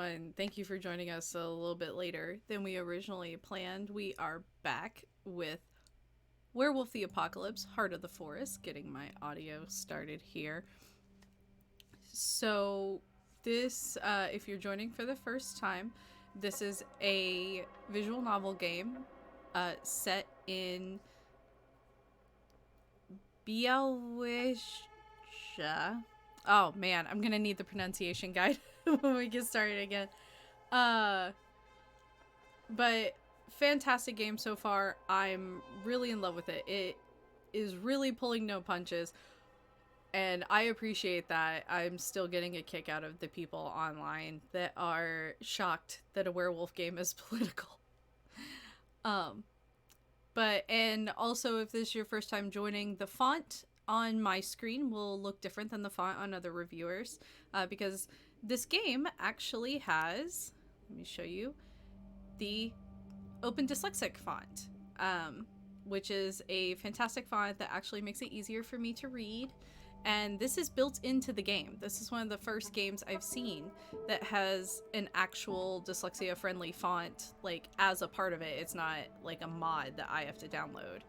everyone. Thank you for joining us a little bit later than we originally planned. We are back with Werewolf the Apocalypse, Heart of the Forest, getting my audio started here. So, if you're joining for the first time, this is a visual novel game set in Białysza. Oh man, I'm gonna need the pronunciation guide when we get started again. Uh, but fantastic game so far. I'm really in love with it. It is really pulling no punches, and I appreciate that. I'm still getting a kick out of the people online that are shocked that a werewolf game is political. Um, and also, if this is your first time joining, the font on my screen will look different than the font on other reviewers, because this game actually has, let me show you, the Open Dyslexic font, which is a fantastic font that actually makes it easier for me to read. And this is built into the game. This is one of the first games I've seen that has an actual dyslexia-friendly font, like, as a part of it. It's not like a mod that I have to download.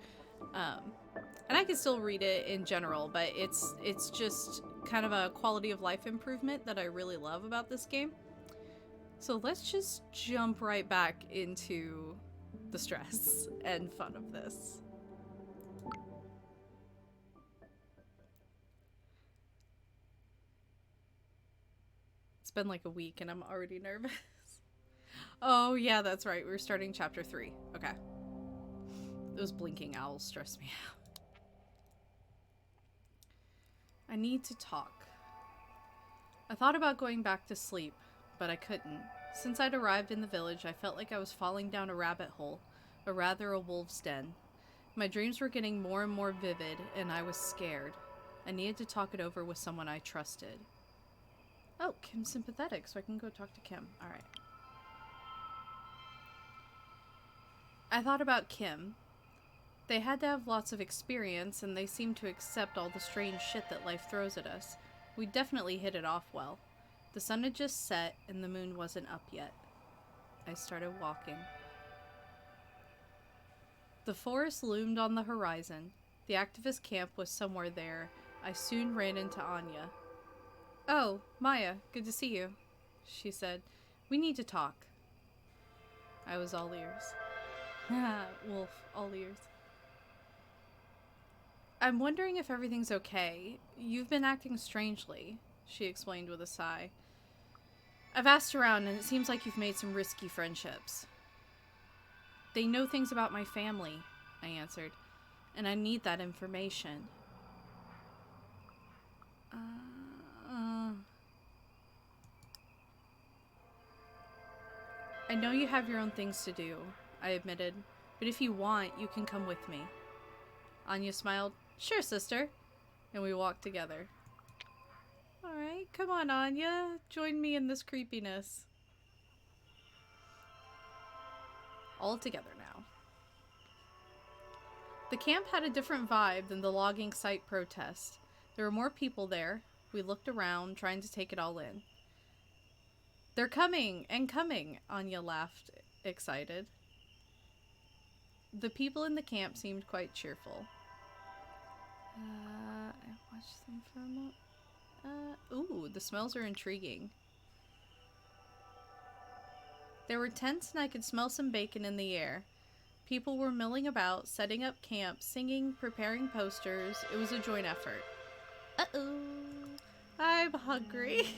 And I can still read it in general, but it's just kind of a quality of life improvement that I really love about this game. So let's just jump right back into the stress and fun of this. It's been like a week and I'm already nervous. Oh yeah, that's right. We're starting chapter 3. Okay. Those blinking owls stress me out. I need to talk. I thought about going back to sleep, but I couldn't. Since I'd arrived in the village, I felt like I was falling down a rabbit hole, or rather a wolf's den. My dreams were getting more and more vivid, and I was scared. I needed to talk it over with someone I trusted. Oh, Kim's sympathetic, so I can go talk to Kim. Alright. I thought about Kim. They had to have lots of experience, and they seemed to accept all the strange shit that life throws at us. We definitely hit it off well. The sun had just set, and the moon wasn't up yet. I started walking. The forest loomed on the horizon. The activist camp was somewhere there. I soon ran into Anya. Oh, Maya, good to see you, she said. We need to talk. I was all ears. Wolf, all ears. I'm wondering if everything's okay. You've been acting strangely, she explained with a sigh. I've asked around, and it seems like you've made some risky friendships. They know things about my family, I answered, and I need that information. I know you have your own things to do, I admitted, but if you want, you can come with me. Anya smiled. Sure, sister. And we walked together. Alright, come on, Anya. Join me in this creepiness. All together now. The camp had a different vibe than the logging site protest. There were more people there. We looked around, trying to take it all in. They're coming and coming, Anya laughed, excited. The people in the camp seemed quite cheerful. I watched them for a moment. Ooh, the smells are intriguing. There were tents and I could smell some bacon in the air. People were milling about, setting up camp, singing, preparing posters. It was a joint effort. Uh-oh. I'm hungry.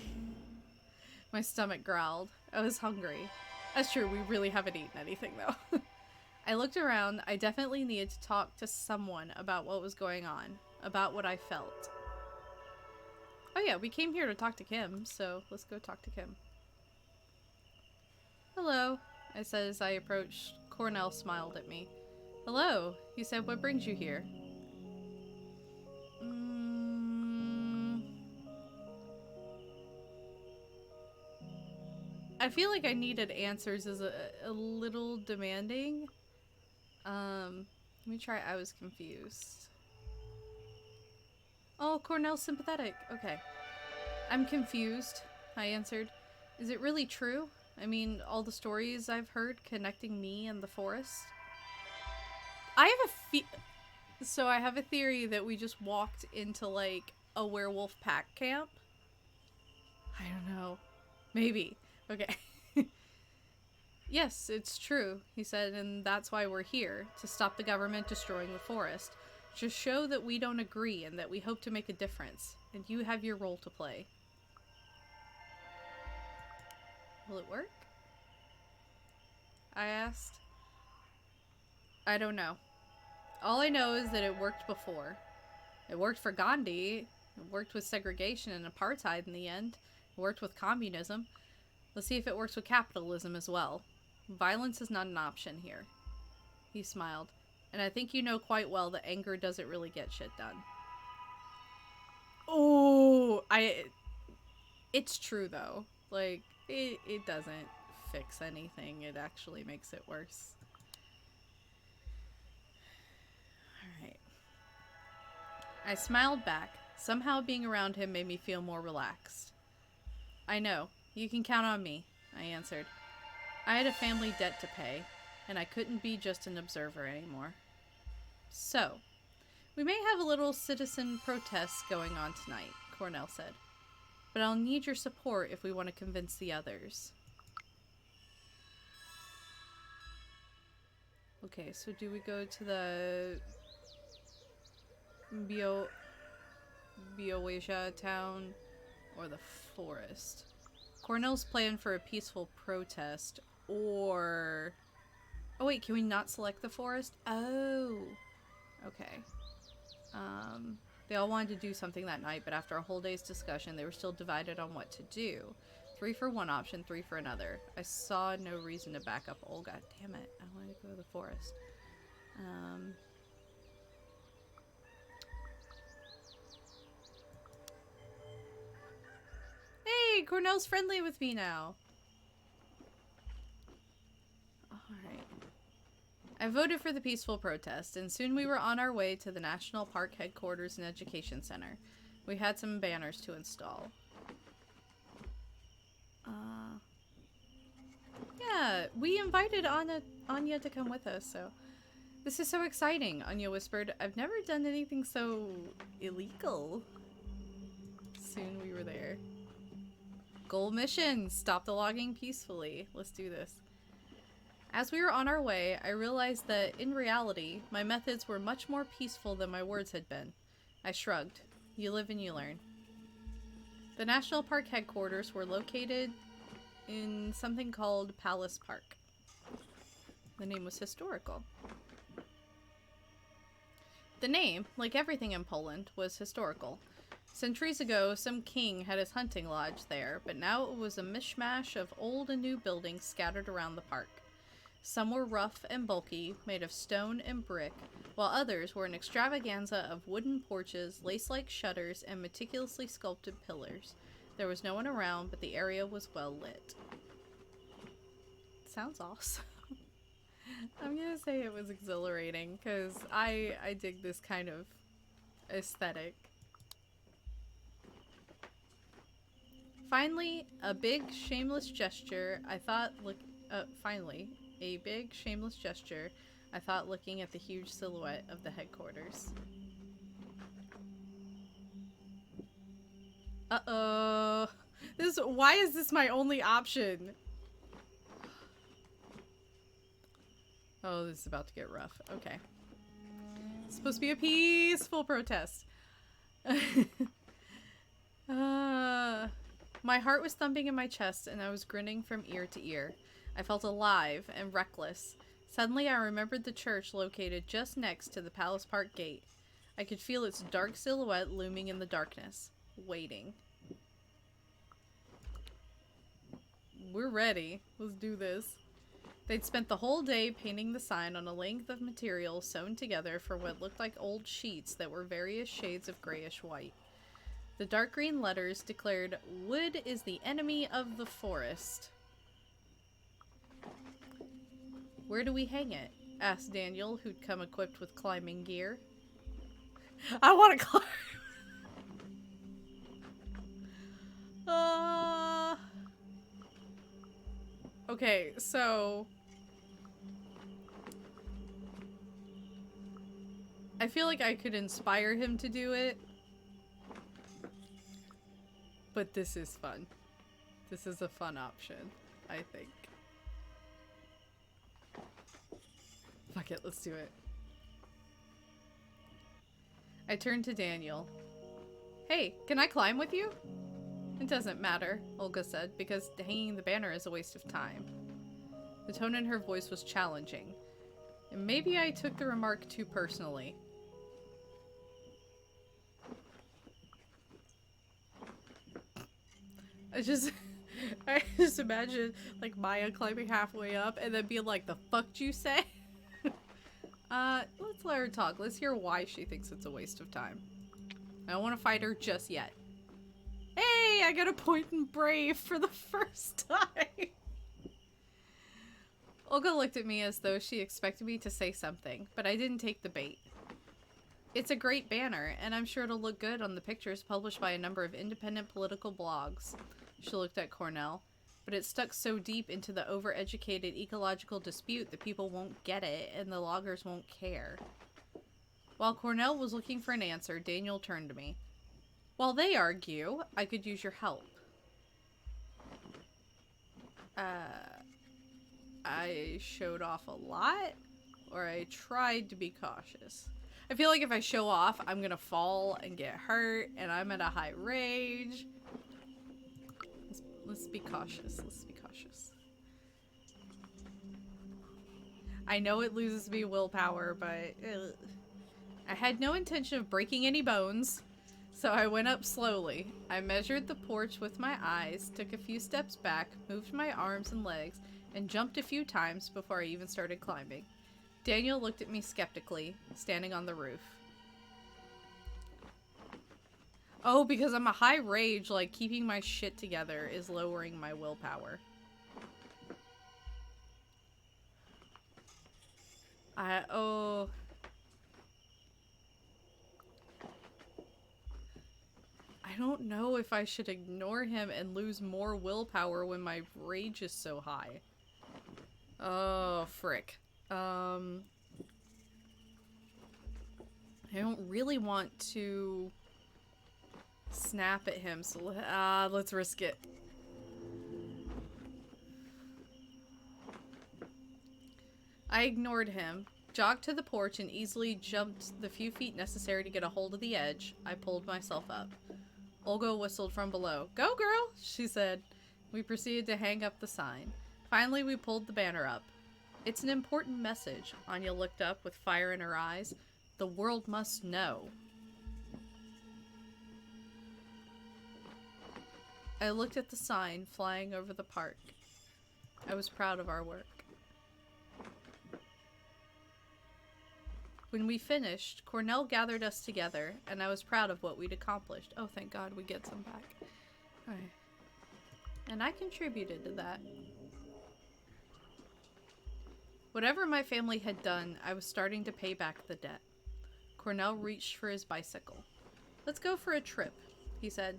My stomach growled. I was hungry. That's true, we really haven't eaten anything though. I looked around. I definitely needed to talk to someone about what was going on, about what I felt. Oh yeah, we came here to talk to Kim, so let's go talk to Kim. Hello, I said as I approached. Cornell smiled at me. Hello, he said, what brings you here? I feel like I needed answers as a little demanding. Let me try I was confused. Oh, Cornell's sympathetic. Okay. I'm confused, I answered. Is it really true? I mean, all the stories I've heard connecting me and the forest? I have So I have a theory that we just walked into, like, a werewolf pack camp. I don't know. Maybe. Okay. Yes, it's true, he said, and that's why we're here, to stop the government destroying the forest. To show that we don't agree and that we hope to make a difference. And you have your role to play. Will it work? I asked. I don't know. All I know is that it worked before. It worked for Gandhi. It worked with segregation and apartheid in the end. It worked with communism. Let's see if it works with capitalism as well. Violence is not an option here. He smiled. And I think you know quite well that anger doesn't really get shit done. Oh, it's true though. Like, it doesn't fix anything. It actually makes it worse. Alright. I smiled back. Somehow being around him made me feel more relaxed. I know. You can count on me, I answered. I had a family debt to pay, and I couldn't be just an observer anymore. So, we may have a little citizen protest going on tonight, Cornell said. But I'll need your support if we want to convince the others. Okay, so do we go to the Bioasia town or the forest? Cornell's plan for a peaceful protest, or... Oh wait, can we not select the forest? Oh. Okay. They all wanted to do something that night, but after a whole day's discussion, they were still divided on what to do. 3 for one option, 3 for another. I saw no reason to back up Olga. Damn it, I wanted to go to the forest. Hey, Cornell's friendly with me now. Alright. I voted for the peaceful protest, and soon we were on our way to the National Park Headquarters and Education Center. We had some banners to install. Yeah, we invited Anya to come with us, so... This is so exciting, Anya whispered. I've never done anything so illegal. Soon we were there. Goal mission! Stop the logging peacefully. Let's do this. As we were on our way, I realized that, in reality, my methods were much more peaceful than my words had been. I shrugged. You live and you learn. The National Park headquarters were located in something called Palace Park. The name was historical. The name, like everything in Poland, was historical. Centuries ago, some king had his hunting lodge there, but now it was a mishmash of old and new buildings scattered around the park. Some were rough and bulky, made of stone and brick, while others were an extravaganza of wooden porches, lace-like shutters, and meticulously sculpted pillars. There was no one around, but the area was well lit. Sounds awesome. I'm gonna say it was exhilarating, because I dig this kind of aesthetic. Finally, a big shameless gesture, I thought looking at the huge silhouette of the headquarters. Uh-oh. Why is this my only option? Oh, this is about to get rough. Okay. It's supposed to be a peaceful protest. My heart was thumping in my chest, and I was grinning from ear to ear. I felt alive and reckless. Suddenly, I remembered the church located just next to the Palace Park gate. I could feel its dark silhouette looming in the darkness, waiting. We're ready. Let's do this. They'd spent the whole day painting the sign on a length of material sewn together for what looked like old sheets that were various shades of grayish white. The dark green letters declared, "Wood is the enemy of the forest." Where do we hang it? Asked Daniel, who'd come equipped with climbing gear. I want to climb! Okay, so I feel like I could inspire him to do it, but this is fun. This is a fun option, I think. Fuck it, let's do it. I turned to Daniel. Hey, can I climb with you? It doesn't matter, Olga said, because hanging the banner is a waste of time. The tone in her voice was challenging. And maybe I took the remark too personally. I just imagine, like, Maya climbing halfway up and then being like, the fuck did you say? Let's let her talk. Let's hear why she thinks it's a waste of time. I don't want to fight her just yet. Hey, I got a point in Brave for the first time. Olga looked at me as though she expected me to say something, but I didn't take the bait. It's a great banner, and I'm sure it'll look good on the pictures published by a number of independent political blogs. She looked at Cornell, but it's stuck so deep into the overeducated ecological dispute that people won't get it, and the loggers won't care. While Cornell was looking for an answer, Daniel turned to me. While they argue, I could use your help. I showed off a lot, or I tried to be cautious. I feel like if I show off, I'm gonna fall and get hurt, and I'm at a high rage. Let's be cautious. Let's be cautious. I know it loses me willpower, but I had no intention of breaking any bones, so I went up slowly. I measured the porch with my eyes, took a few steps back, moved my arms and legs, and jumped a few times before I even started climbing. Daniel looked at me skeptically, standing on the roof. Oh, because I'm a high rage, like, keeping my shit together is lowering my willpower. I don't know if I should ignore him and lose more willpower when my rage is so high. Oh, frick. I don't really want to snap at him, so let's risk it. I ignored him, jogged to the porch, and easily jumped the few feet necessary to get a hold of the edge. I pulled myself up. Olga whistled from below. Go, girl, she said. We proceeded to hang up the sign. Finally, we pulled the banner up. It's an important message. Anya looked up with fire in her eyes. The world must know. I looked at the sign flying over the park. I was proud of our work. When we finished, Cornell gathered us together, and I was proud of what we'd accomplished. Oh, thank God we get some back. All right. And I contributed to that. Whatever my family had done, I was starting to pay back the debt. Cornell reached for his bicycle. Let's go for a trip, he said,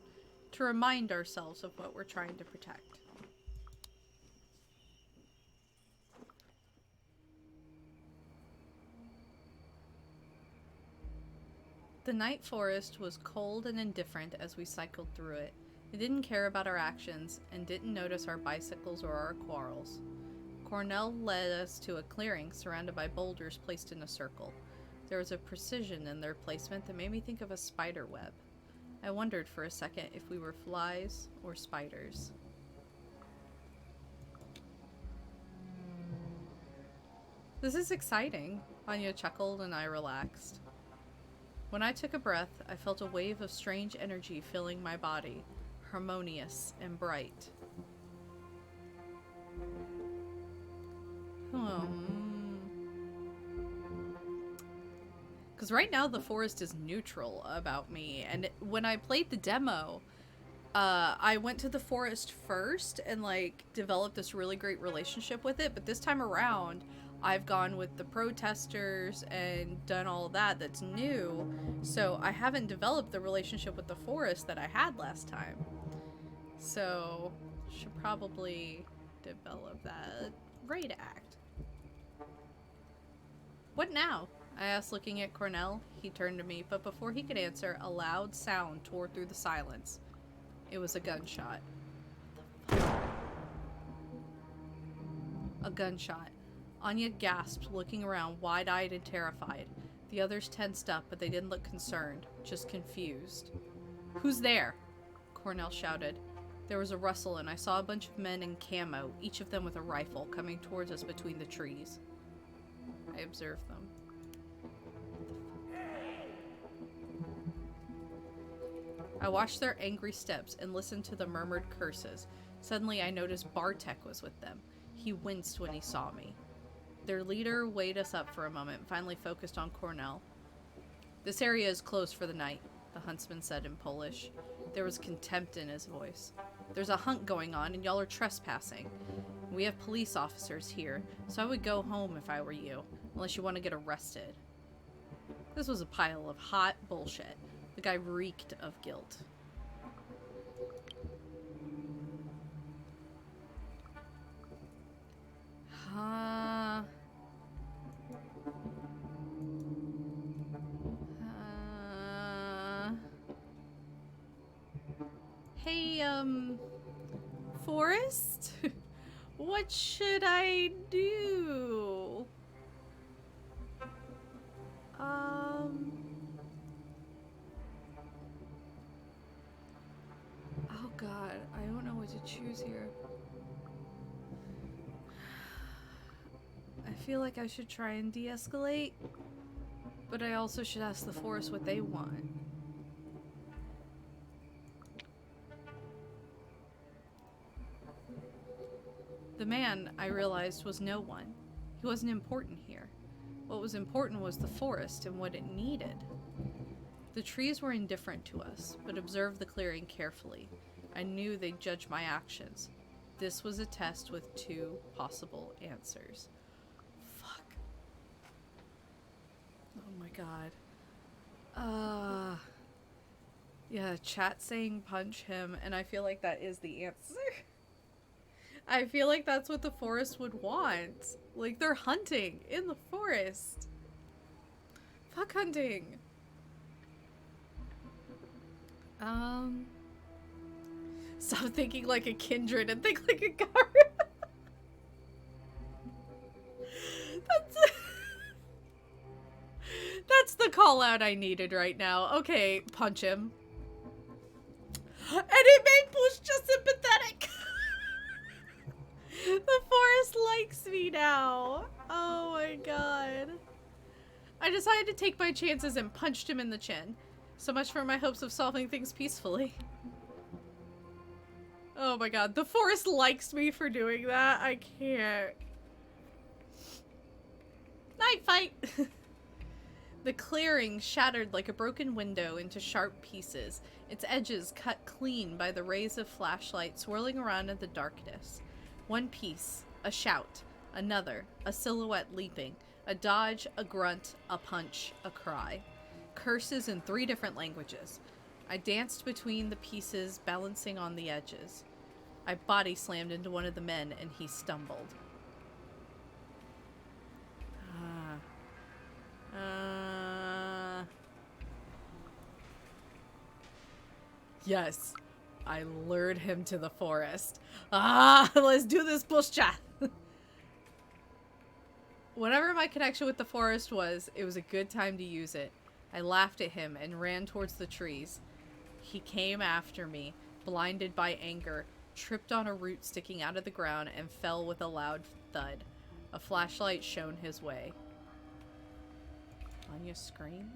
to remind ourselves of what we're trying to protect. The night forest was cold and indifferent as we cycled through it. It didn't care about our actions and didn't notice our bicycles or our quarrels. Cornell led us to a clearing surrounded by boulders placed in a circle. There was a precision in their placement that made me think of a spider web. I wondered for a second if we were flies or spiders. This is exciting, Anya chuckled and I relaxed. When I took a breath, I felt a wave of strange energy filling my body, harmonious and bright. Because right now the forest is neutral about me, and when I played the demo, I went to the forest first and like developed this really great relationship with it, but this time around I've gone with the protesters and done all that that's new, so I haven't developed the relationship with the forest that I had last time. So should probably develop that. Raid act. What now? I asked, looking at Cornell. He turned to me, but before he could answer, a loud sound tore through the silence. It was a gunshot. A gunshot. Anya gasped, looking around, wide-eyed and terrified. The others tensed up, but they didn't look concerned, just confused. "Who's there?" Cornell shouted. There was a rustle, and I saw a bunch of men in camo, each of them with a rifle, coming towards us between the trees. I observed them. I watched their angry steps and listened to the murmured curses. Suddenly, I noticed Bartek was with them. He winced when he saw me. Their leader weighed us up for a moment and finally focused on Cornell. "This area is closed for the night," the huntsman said in Polish. There was contempt in his voice. "There's a hunt going on and y'all are trespassing. We have police officers here, so I would go home if I were you, unless you want to get arrested." This was a pile of hot bullshit. The guy reeked of guilt. Hey, Forrest? What should I do? Oh god, I don't know what to choose here. I feel like I should try and de-escalate, but I also should ask the Forest what they want. The man, I realized, was no one. He wasn't important here. What was important was the forest and what it needed. The trees were indifferent to us, but observed the clearing carefully. I knew they'd judge my actions. This was a test with two possible answers. Fuck. Oh my god. Yeah, chat saying punch him, and I feel like that is the answer. I feel like that's what the forest would want. Like, they're hunting in the forest. Fuck hunting. Stop thinking like a kindred and think like a Garou. That's the call out I needed right now. Okay, punch him. And it made Push just sympathetic. The forest likes me now. Oh my god. I decided to take my chances and punched him in the chin. So much for my hopes of solving things peacefully. Oh my god, the forest likes me for doing that. I can't. Night fight! The clearing shattered like a broken window into sharp pieces, its edges cut clean by the rays of flashlight swirling around in the darkness. One piece, a shout, another, a silhouette leaping, a dodge, a grunt, a punch, a cry. Curses in 3 different languages. I danced between the pieces, balancing on the edges. I body slammed into one of the men and he stumbled. Yes. I lured him to the forest. Let's do this bullshit. Whatever my connection with the forest was, it was a good time to use it. I laughed at him and ran towards the trees. He came after me, blinded by anger, tripped on a root sticking out of the ground, and fell with a loud thud. A flashlight shone his way. Anya screamed.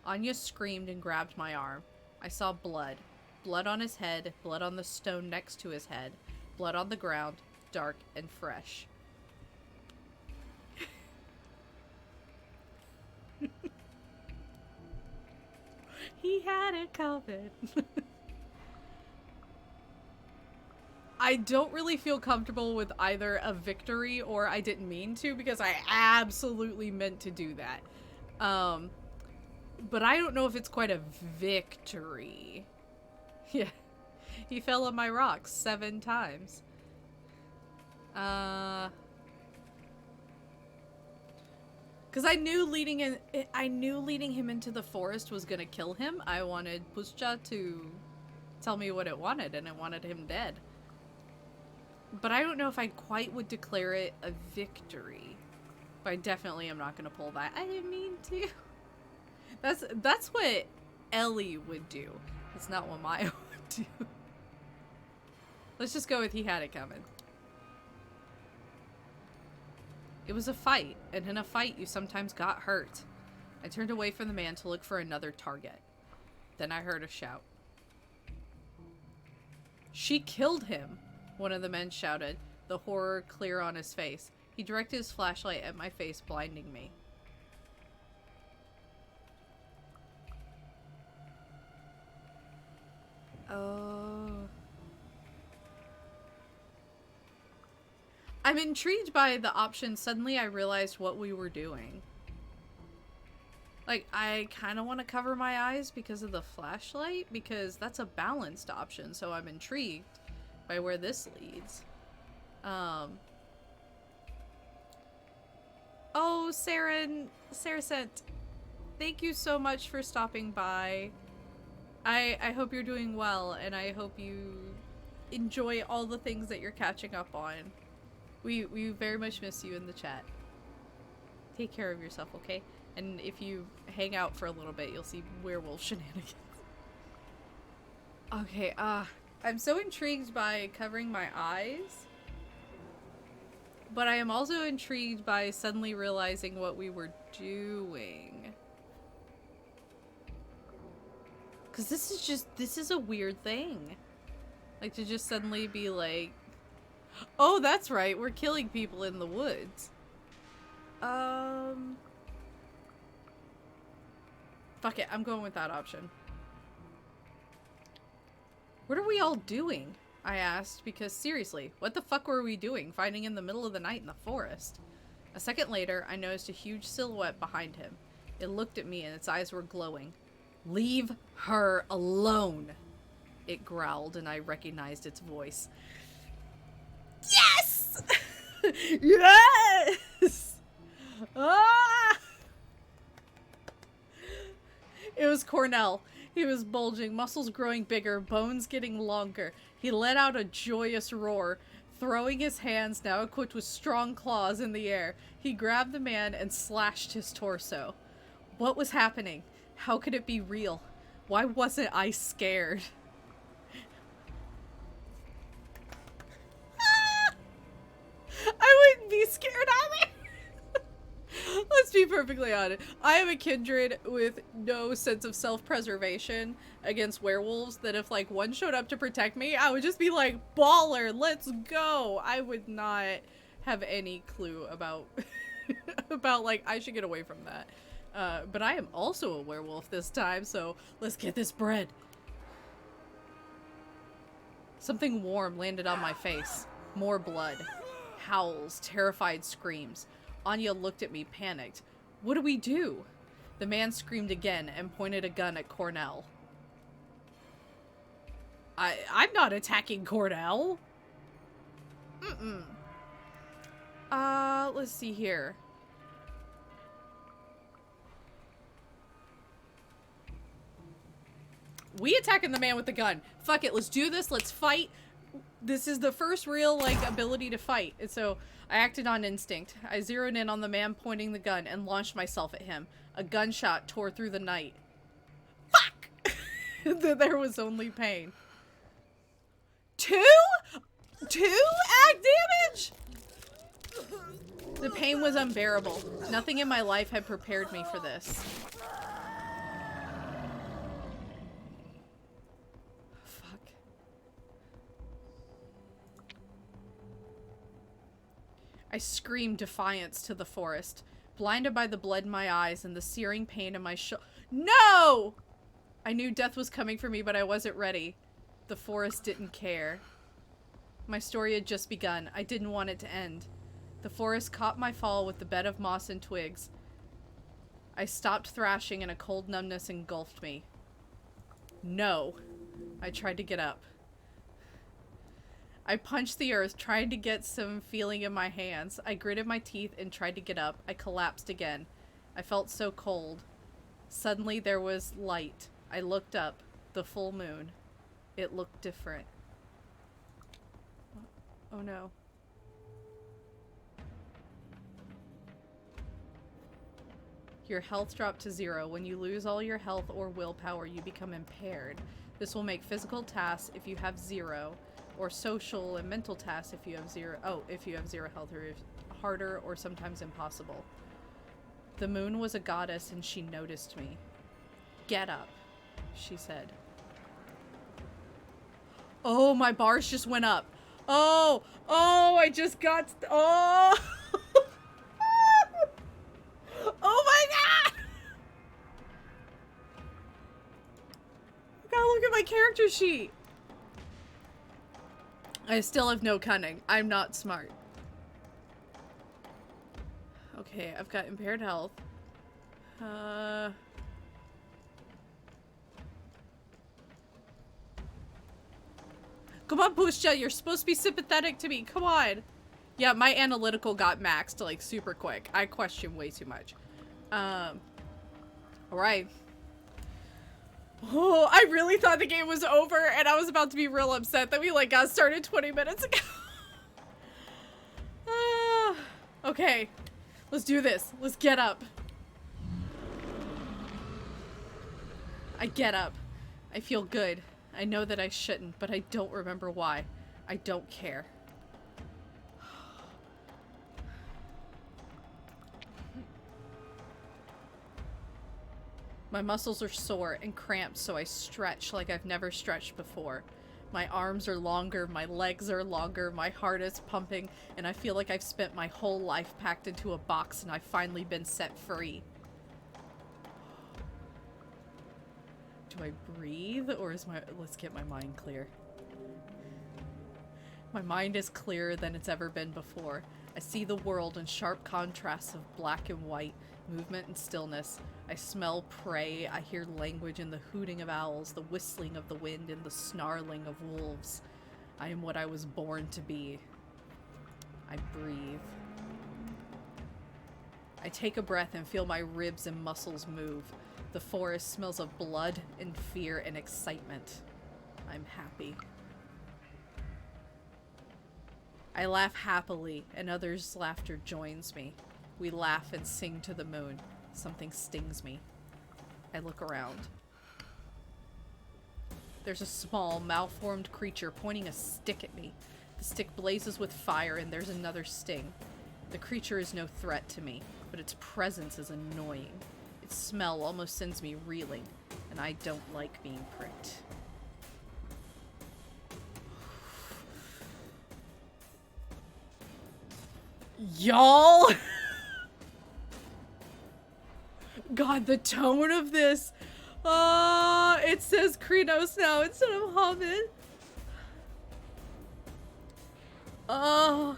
Anya screamed and grabbed my arm. I saw blood. Blood on his head, blood on the stone next to his head, blood on the ground, dark and fresh. He had it covered. I don't really feel comfortable with either a victory or I didn't mean to, because I absolutely meant to do that. But I don't know if it's quite a victory. Yeah. He fell on my rocks 7 times. Because I knew leading him into the forest was gonna kill him. I wanted Puscha to tell me what it wanted, and it wanted him dead. But I don't know if I quite would declare it a victory. But I definitely am not gonna pull that. I didn't mean to. That's what Ellie would do. It's not what Maya would do. Let's just go with he had it coming. It was a fight, and in a fight you sometimes got hurt. I turned away from the man to look for another target. Then I heard a shout. She killed him, one of the men shouted, the horror clear on his face. He directed his flashlight at my face, blinding me. Oh. I'm intrigued by the option. Suddenly I realized what we were doing. Like, I kind of want to cover my eyes because of the flashlight, because that's a balanced option, so I'm intrigued by where this leads. Oh, Saracent, thank you so much for stopping by. I hope you're doing well, and I hope you enjoy all the things that you're catching up on. We very much miss you in the chat. Take care of yourself, okay? And if you hang out for a little bit, you'll see werewolf shenanigans. Okay, I'm so intrigued by covering my eyes. But I am also intrigued by suddenly realizing what we were doing. Because this is a weird thing. Like, to just suddenly be like, oh, that's right, we're killing people in the woods. Fuck it, I'm going with that option. What are we all doing? I asked, because seriously, what the fuck were we doing fighting in the middle of the night in the forest? A second later, I noticed a huge silhouette behind him. It looked at me and its eyes were glowing. Leave her alone, it growled, and I recognized its voice. Yes! Yes! Ah! It was Cornell. He was bulging, muscles growing bigger, bones getting longer. He let out a joyous roar, throwing his hands, now equipped with strong claws, in the air. He grabbed the man and slashed his torso. What was happening? How could it be real? Why wasn't I scared? I wouldn't be scared either. Let's be perfectly honest. I am a kindred with no sense of self-preservation against werewolves, that if like one showed up to protect me, I would just be like, baller, let's go. I would not have any clue about about like, I should get away from that. But I am also a werewolf this time, so let's get this bread. Something warm landed on my face. More blood. Howls, terrified screams. Anya looked at me, panicked. What do we do? The man screamed again and pointed a gun at Cornell. I'm not attacking Cornell. Let's see here. We attacking the man with the gun. Fuck it, let's do this, let's fight. This is the first real, like, ability to fight. And so I acted on instinct. I zeroed in on the man pointing the gun and launched myself at him. A gunshot tore through the night. Fuck! There was only pain. Two ag damage? The pain was unbearable. Nothing in my life had prepared me for this. I screamed defiance to the forest, blinded by the blood in my eyes and the searing pain in my No! I knew death was coming for me, but I wasn't ready. The forest didn't care. My story had just begun. I didn't want it to end. The forest caught my fall with the bed of moss and twigs. I stopped thrashing and a cold numbness engulfed me. No. I tried to get up. I punched the earth, trying to get some feeling in my hands. I gritted my teeth and tried to get up. I collapsed again. I felt so cold. Suddenly there was light. I looked up. The full moon. It looked different. Oh no. Your health dropped to 0. When you lose all your health or willpower, you become impaired. This will make physical tasks if you have 0, or social and mental tasks if you have 0. Oh, if you have 0 health, or harder or sometimes impossible. The moon was a goddess and she noticed me. Get up, she said. Oh, my bars just went up. Oh, I just got, oh. Oh my god! I gotta look at my character sheet. I still have no cunning. I'm not smart. Okay, I've got impaired health. Come on, Pusha, you're supposed to be sympathetic to me. Come on. Yeah, my analytical got maxed like super quick. I question way too much. Alright. Oh, I really thought the game was over and I was about to be real upset that we like got started 20 minutes ago. Okay. Let's do this. Let's get up. I get up. I feel good. I know that I shouldn't, but I don't remember why. I don't care. My muscles are sore and cramped, so I stretch like I've never stretched before. My arms are longer, my legs are longer, my heart is pumping, and I feel like I've spent my whole life packed into a box and I've finally been set free. Do I breathe, or is my... Let's get my mind clear. My mind is clearer than it's ever been before. I see the world in sharp contrasts of black and white, movement and stillness. I smell prey, I hear language in the hooting of owls, the whistling of the wind, and the snarling of wolves. I am what I was born to be. I breathe. I take a breath and feel my ribs and muscles move. The forest smells of blood and fear and excitement. I'm happy. I laugh happily, and others' laughter joins me. We laugh and sing to the moon. Something stings me. I look around. There's a small, malformed creature pointing a stick at me. The stick blazes with fire, and there's another sting. The creature is no threat to me, but its presence is annoying. Its smell almost sends me reeling, and I don't like being pricked. Y'all! God, the tone of this. It says Krenos now instead of Hamid. Oh,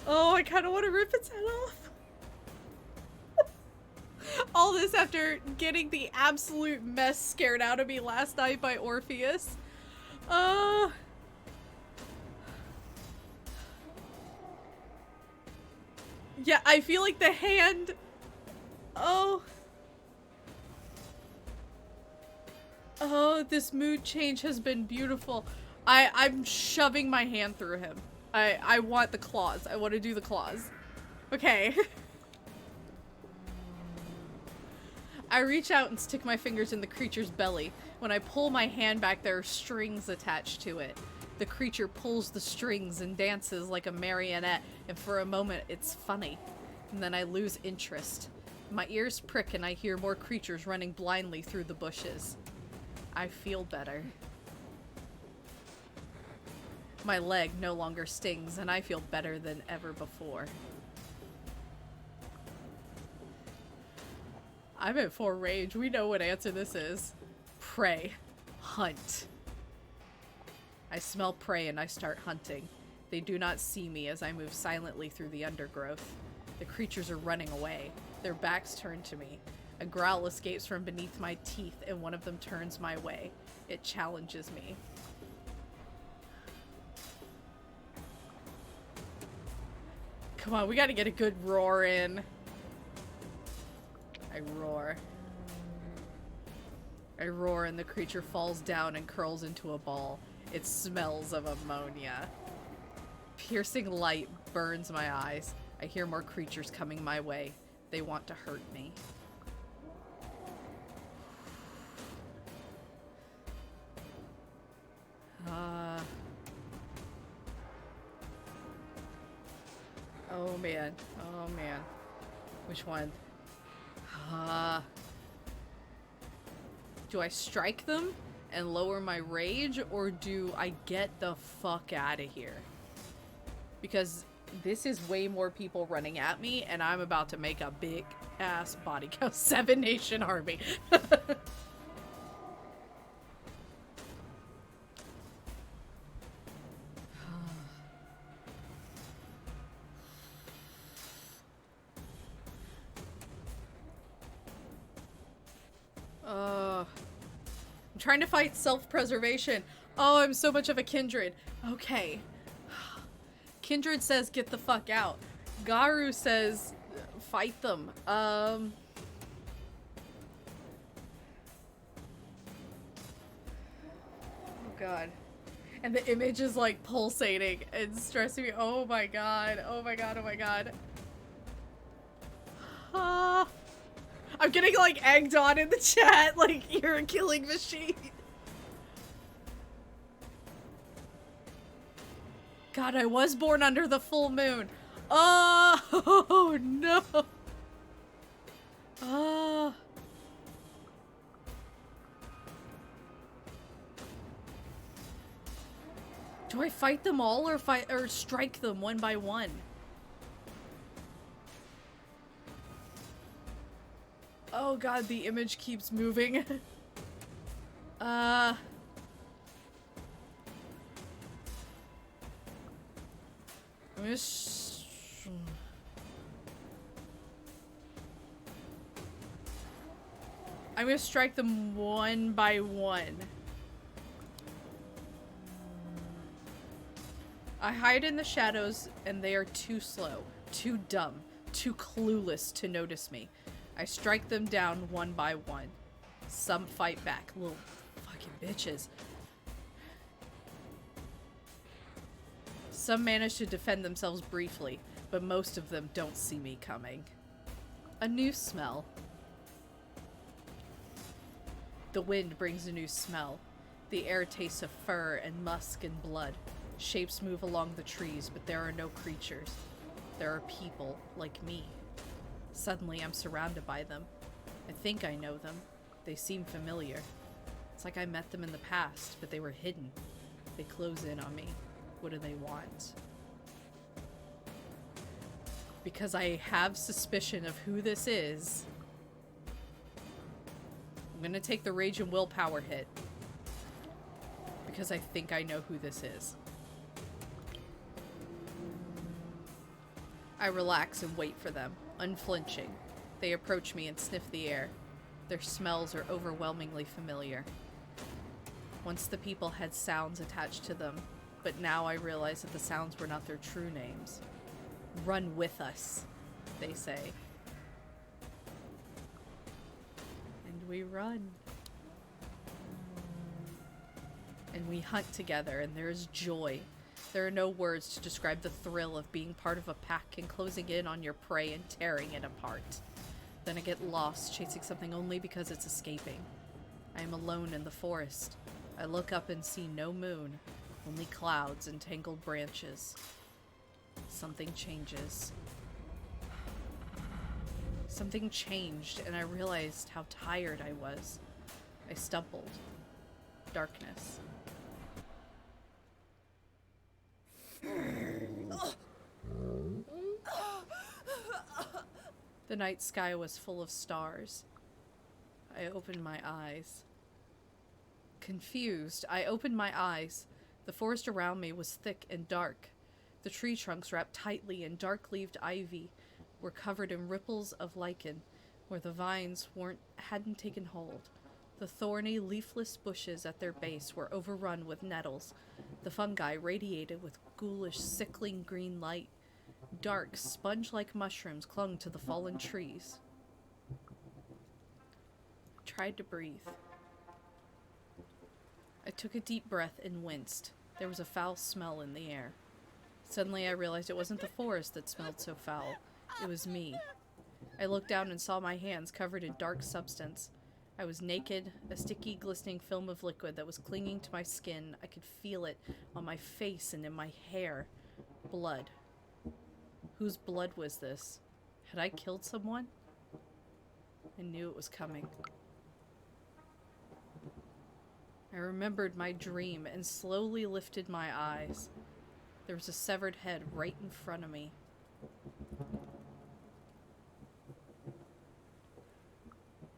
I kind of want to rip its head off. All this after getting the absolute mess scared out of me last night by Orpheus. Yeah, I feel like the hand... Oh, this mood change has been beautiful. I'm shoving my hand through him. I want the claws. I want to do the claws. Okay. I reach out and stick my fingers in the creature's belly. When I pull my hand back, there are strings attached to it. The creature pulls the strings and dances like a marionette, and for a moment it's funny. And then I lose interest. My ears prick and I hear more creatures running blindly through the bushes. I feel better. My leg no longer stings, and I feel better than ever before. I'm at 4 rage. We know what answer this is. Prey. Hunt. I smell prey and I start hunting. They do not see me as I move silently through the undergrowth. The creatures are running away. Their backs turn to me. A growl escapes from beneath my teeth and one of them turns my way. It challenges me. Come on, we gotta get a good roar in. I roar. I roar and the creature falls down and curls into a ball. It smells of ammonia. Piercing light burns my eyes. I hear more creatures coming my way. They want to hurt me. Oh man. Oh man. Which one? Do I strike them and lower my rage, or do I get the fuck out of here? Because this is way more people running at me, and I'm about to make a big ass body count 7 nation army. I'm trying to fight self-preservation. Oh, I'm so much of a kindred. Okay. Kindred says get the fuck out. Garou says fight them. Oh god. And the image is like pulsating and stressing me. Oh my god. Oh my god. Oh my god. I'm getting like egged on in the chat like you're a killing machine. God, I was born under the full moon. Oh no. Oh. Do I fight them all or strike them one by one? Oh god, the image keeps moving. I'm gonna strike them one by one. I hide in the shadows and they are too slow, too dumb, too clueless to notice me. I strike them down one by one. Some fight back, little fucking bitches. Some manage to defend themselves briefly, but most of them don't see me coming. A new smell. The wind brings a new smell. The air tastes of fur and musk and blood. Shapes move along the trees, but there are no creatures. There are people like me. Suddenly, I'm surrounded by them. I think I know them. They seem familiar. It's like I met them in the past, but they were hidden. They close in on me. What do they want? Because I have suspicion of who this is, I'm gonna take the rage and willpower hit. Because I think I know who this is. I relax and wait for them, unflinching. They approach me and sniff the air. Their smells are overwhelmingly familiar. Once the people had sounds attached to them, but now I realize that the sounds were not their true names. Run with us, they say. And we run. And we hunt together, and there is joy. There are no words to describe the thrill of being part of a pack and closing in on your prey and tearing it apart. Then I get lost, chasing something only because it's escaping. I am alone in the forest. I look up and see no moon, only clouds and tangled branches. Something changes. Something changed, and I realized how tired I was. I stumbled. Darkness. The night sky was full of stars. I opened my eyes. Confused, I opened my eyes. The forest around me was thick and dark. The tree trunks wrapped tightly in dark-leaved ivy were covered in ripples of lichen where the vines hadn't taken hold. The thorny, leafless bushes at their base were overrun with nettles. The fungi radiated with ghoulish, sickling green light. Dark, sponge-like mushrooms clung to the fallen trees. I tried to breathe. I took a deep breath and winced. There was a foul smell in the air. Suddenly I realized it wasn't the forest that smelled so foul. It was me. I looked down and saw my hands covered in dark substance. I was naked, a sticky, glistening film of liquid that was clinging to my skin. I could feel it on my face and in my hair. Blood. Whose blood was this? Had I killed someone? I knew it was coming. I remembered my dream and slowly lifted my eyes. There was a severed head right in front of me.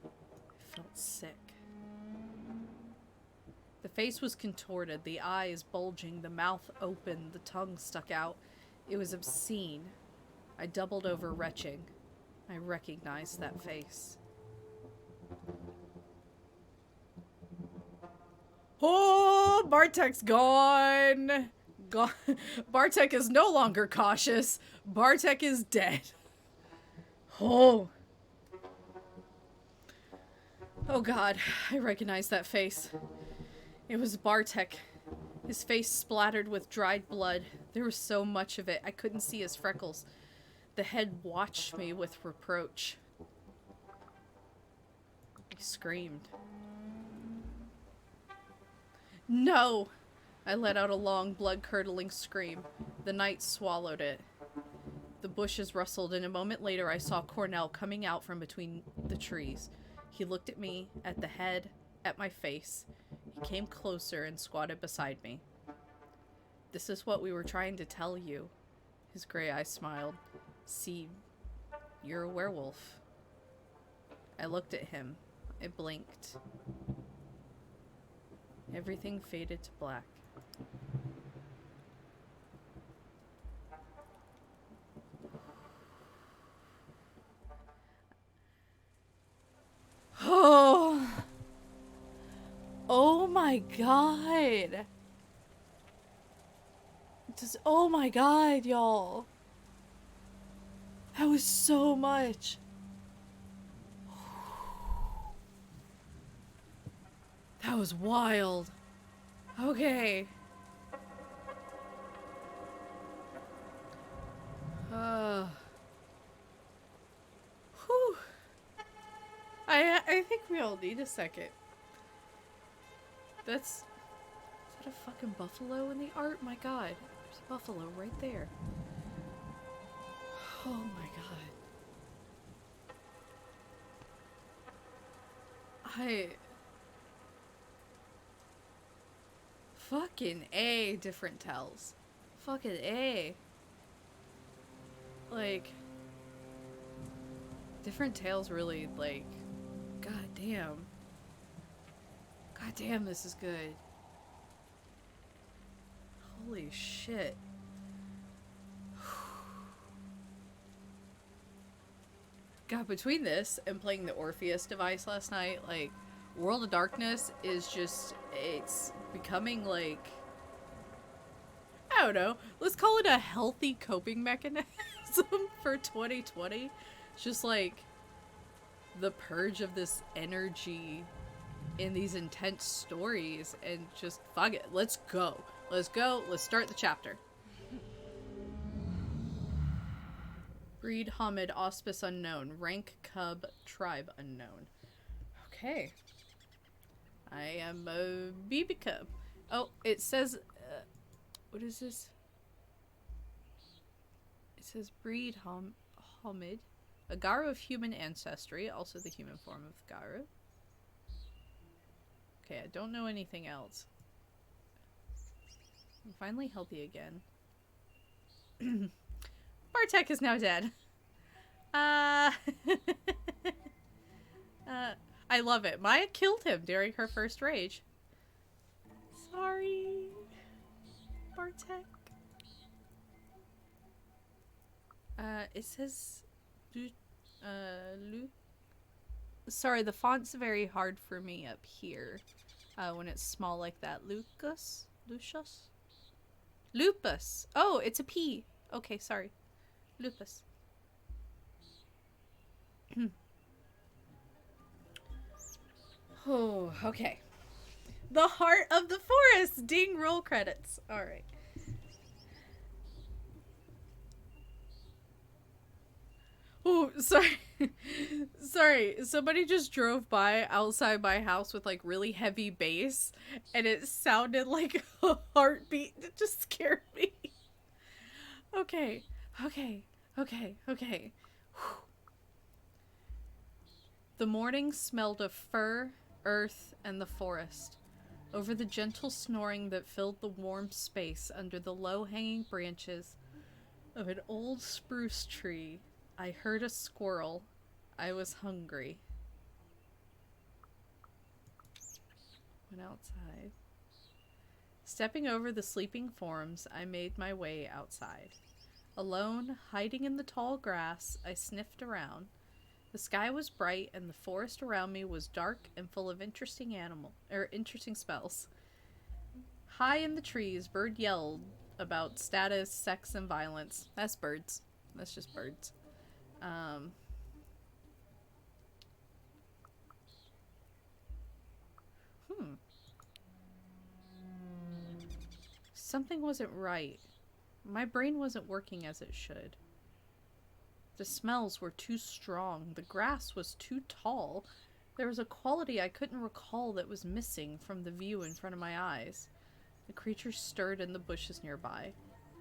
I felt sick. The face was contorted, the eyes bulging, the mouth open, the tongue stuck out. It was obscene. I doubled over, retching. I recognized that face. Oh, Bartek's gone. Bartek is no longer cautious. Bartek is dead. Oh. Oh God, I recognize that face. It was Bartek. His face splattered with dried blood. There was so much of it, I couldn't see his freckles. The head watched me with reproach. He screamed. No! I let out a long, blood-curdling scream. The night swallowed it. The bushes rustled, and a moment later I saw Cornell coming out from between the trees. He looked at me, at the head, at my face. He came closer and squatted beside me. This is what we were trying to tell you. His gray eyes smiled. See, you're a werewolf. I looked at him. It blinked. Everything faded to black. Oh! Oh my God! Oh my God, y'all! That was so much! That was wild. Okay. Whew. I think we all need a second. Is that a fucking buffalo in the art? My God. There's a buffalo right there. Oh my God. Fucking A, different tells. Fucking A. Like, different tales really, like, god damn. God damn, this is good. Holy shit. God, between this and playing the Orpheus device last night, like, World of Darkness is just, it's becoming like, I don't know, let's call it a healthy coping mechanism for 2020. It's just like the purge of this energy in these intense stories and just fuck it. Let's go. Let's go. Let's start the chapter. Breed Hamid, auspice unknown. Rank cub, tribe unknown. Okay. I am a BB cub. Oh, it says, what is this? It says breed Hamid, a Garou of human ancestry, also the human form of Garou. Okay, I don't know anything else. I'm finally healthy again. Bartek is now dead. I love it. Maya killed him during her first rage. Sorry, Bartek. It says, sorry, the font's very hard for me up here. When it's small like that. Lucius? Lupus. Oh, it's a P. Okay, sorry. Lupus. Oh, okay. The Heart of the Forest! Ding, roll credits. Alright. Oh, sorry. Sorry. Somebody just drove by outside my house with like really heavy bass, and it sounded like a heartbeat. It just scared me. Okay. Okay. Okay. Okay. Whew. The morning smelled of fir, earth, and the forest. Over the gentle snoring that filled the warm space under the low-hanging branches of an old spruce tree, I heard a squirrel. I was hungry. Went outside. Stepping over the sleeping forms, I made my way outside. Alone, hiding in the tall grass, I sniffed around. The sky was bright and the forest around me was dark and full of interesting smells. High in the trees, bird yelled about status, sex, and violence. That's birds. That's just birds. Something wasn't right. My brain wasn't working as it should. The smells were too strong. The grass was too tall. There was a quality I couldn't recall that was missing from the view in front of my eyes. The creature stirred in the bushes nearby.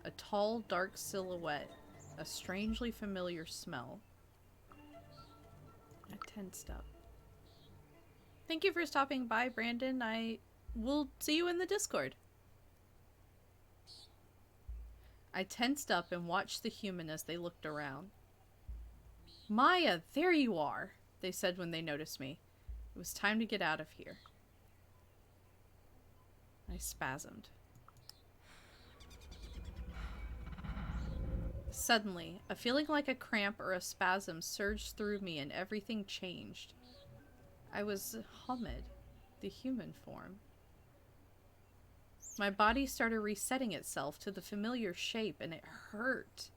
A tall, dark silhouette. A strangely familiar smell. I tensed up. Thank you for stopping by, Brandon. I will see you in the Discord. I tensed up and watched the human as they looked around. Maya, there you are, they said when they noticed me. It was time to get out of here. I spasmed. Suddenly, a feeling like a cramp or a spasm surged through me and everything changed. I was Hamid, the human form. My body started resetting itself to the familiar shape, and it hurt.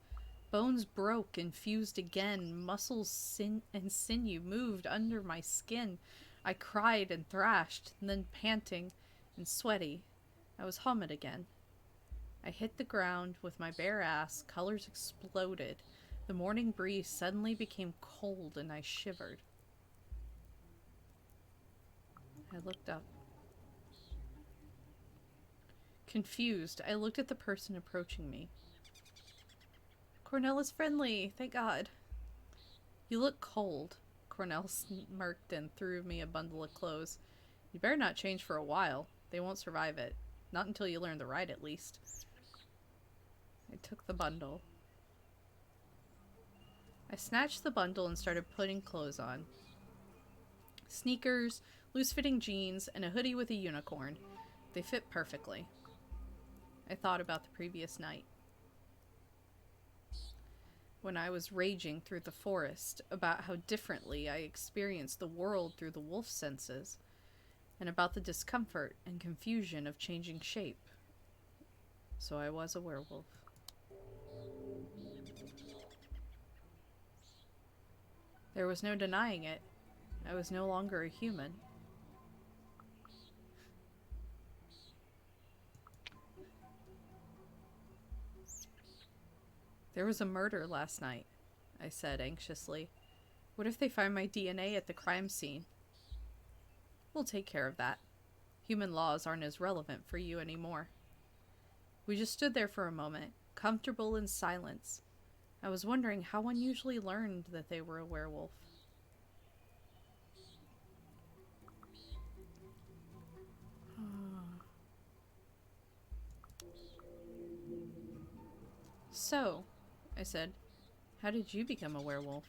Bones broke and fused again. Muscles and sinew moved under my skin. I cried and thrashed, and then panting and sweaty, I was Hamid again. I hit the ground with my bare ass. Colors exploded. The morning breeze suddenly became cold, and I shivered. I looked up. Confused, I looked at the person approaching me. Cornell is friendly, thank God. You look cold. Cornell smirked and threw me a bundle of clothes. You better not change for a while. They won't survive it. Not until you learn the ride, at least. I took the bundle. I snatched the bundle and started putting clothes on. Sneakers, loose-fitting jeans, and a hoodie with a unicorn. They fit perfectly. I thought about the previous night. When I was raging through the forest, about how differently I experienced the world through the wolf senses, and about the discomfort and confusion of changing shape. So I was a werewolf. There was no denying it. I was no longer a human. There was a murder last night, I said anxiously. What if they find my DNA at the crime scene? We'll take care of that. Human laws aren't as relevant for you anymore. We just stood there for a moment, comfortable in silence. I was wondering how one usually learned that they were a werewolf. So, I said, how did you become a werewolf?